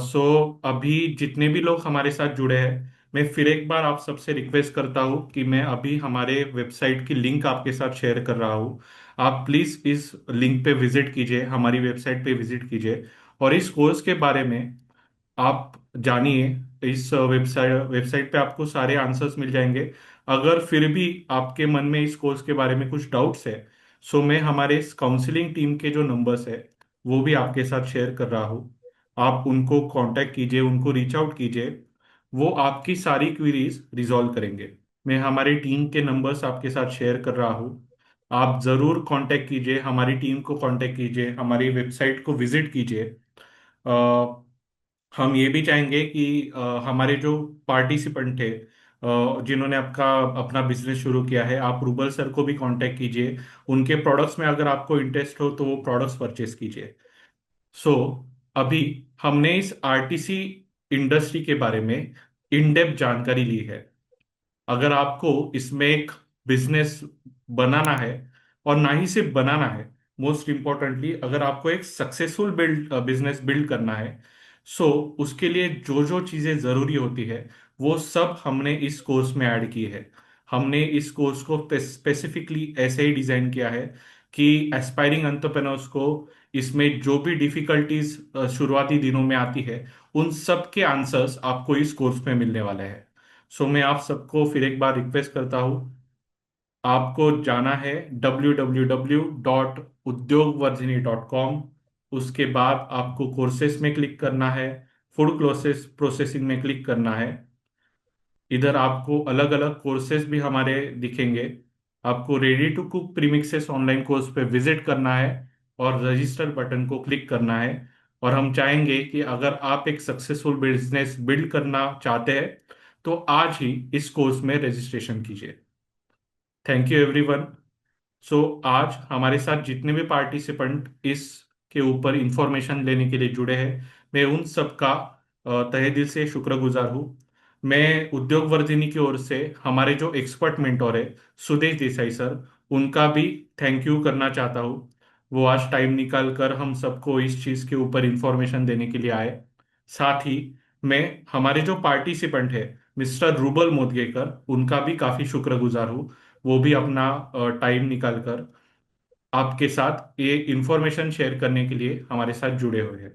So अभी जितने भी लोग हमारे साथ जुड़े हैं, मैं फिर एक बार आप सबसे रिक्वेस्ट करता हूँ कि मैं अभी हमारे वेबसाइट की लिंक आपके साथ शेयर कर रहा हूँ। आप प्लीज़ इस लिंक पे विजिट कीजिए, हमारी वेबसाइट पे विजिट कीजिए, और इस कोर्स के बारे में आप जानिए। इस वेबसाइट पे आपको सारे आंसर्स मिल जाएंगे। अगर फिर भी आपके मन में इस कोर्स के बारे में कुछ डाउट्स है, सो मैं हमारे इस काउंसलिंग टीम के जो नंबर्स है वो भी आपके साथ शेयर कर रहा हूँ। आप उनको कांटेक्ट कीजिए, उनको रीच आउट कीजिए, वो आपकी सारी क्वेरीज रिजॉल्व करेंगे। मैं हमारी टीम के नंबर्स आपके साथ शेयर कर रहा हूँ। आप ज़रूर कांटेक्ट कीजिए, हमारी टीम को कांटेक्ट कीजिए, हमारी वेबसाइट को विजिट कीजिए। हम ये भी चाहेंगे कि हमारे जो पार्टिसिपेंट थे, जिन्होंने आपका अपना बिजनेस शुरू किया है, आप रूबल सर को भी कांटेक्ट कीजिए। उनके प्रोडक्ट्स में अगर आपको इंटरेस्ट हो तो वो प्रोडक्ट्स परचेस कीजिए। सो अभी हमने इस आरटीसी इंडस्ट्री के बारे में इन डेप्थ जानकारी ली है। अगर आपको इसमें एक बिजनेस बनाना है, और ना ही सिर्फ बनाना है, मोस्ट इम्पोर्टेंटली अगर आपको एक सक्सेसफुल बिजनेस बिल्ड करना है, सो उसके लिए जो जो चीज़ें ज़रूरी होती है वो सब हमने इस कोर्स में ऐड की है। हमने इस कोर्स को स्पेसिफिकली ऐसे ही डिज़ाइन किया है कि एस्पायरिंग एंटरप्रेन्योर्स को इसमें जो भी डिफिकल्टीज शुरुआती दिनों में आती है, उन सब के आंसर्स आपको इस कोर्स में मिलने वाले हैं। सो मैं आप सबको फिर एक बार रिक्वेस्ट करता हूँ, आपको जाना है www.udyogvarjini.com। उसके बाद आपको कोर्सेस में क्लिक करना है, फूड प्रोसेस प्रोसेसिंग में क्लिक करना है। इधर आपको अलग अलग कोर्सेज भी हमारे दिखेंगे। आपको ready to cook premixes online course पे विजिट करना है और रजिस्टर बटन को क्लिक करना है। और हम चाहेंगे कि अगर आप एक सक्सेसफुल बिजनेस बिल्ड करना चाहते हैं तो आज ही इस कोर्स में रजिस्ट्रेशन कीजिए। Thank you everyone. सो आज हमारे साथ जितने भी पार्टिसिपेंट इस के ऊपर इंफॉर्मेशन लेने के लिए जुड़े हैं, मैं उन सबका तहे दिल से शुक्रगुजार हूँ। मैं उद्योग वर्धिनी की ओर से हमारे जो एक्सपर्ट मेंटोर है सुदेश देसाई सर, उनका भी थैंक यू करना चाहता हूँ। वो आज टाइम निकाल कर हम सबको इस चीज़ के ऊपर इंफॉर्मेशन देने के लिए आए। साथ ही मैं हमारे जो पार्टिसिपेंट है मिस्टर रूबल मोदगेकर, उनका भी काफ़ी शुक्रगुजार हूँ। वो भी अपना टाइम निकाल कर आपके साथ ये इंफॉर्मेशन शेयर करने के लिए हमारे साथ जुड़े हुए हैं।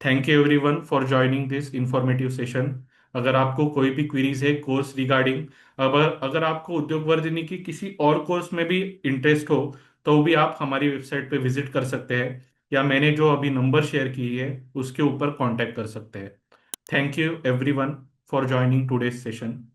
Thank you everyone for joining this informative session. अगर आपको कोई भी क्वेरीज है कोर्स रिगार्डिंग, अगर अगर आपको उद्योग वर्धिनी की किसी और कोर्स में भी इंटरेस्ट हो, तो भी आप हमारी वेबसाइट पे विजिट कर सकते हैं, या मैंने जो अभी नंबर शेयर की है उसके ऊपर कांटेक्ट कर सकते हैं। Thank you everyone for joining today's session.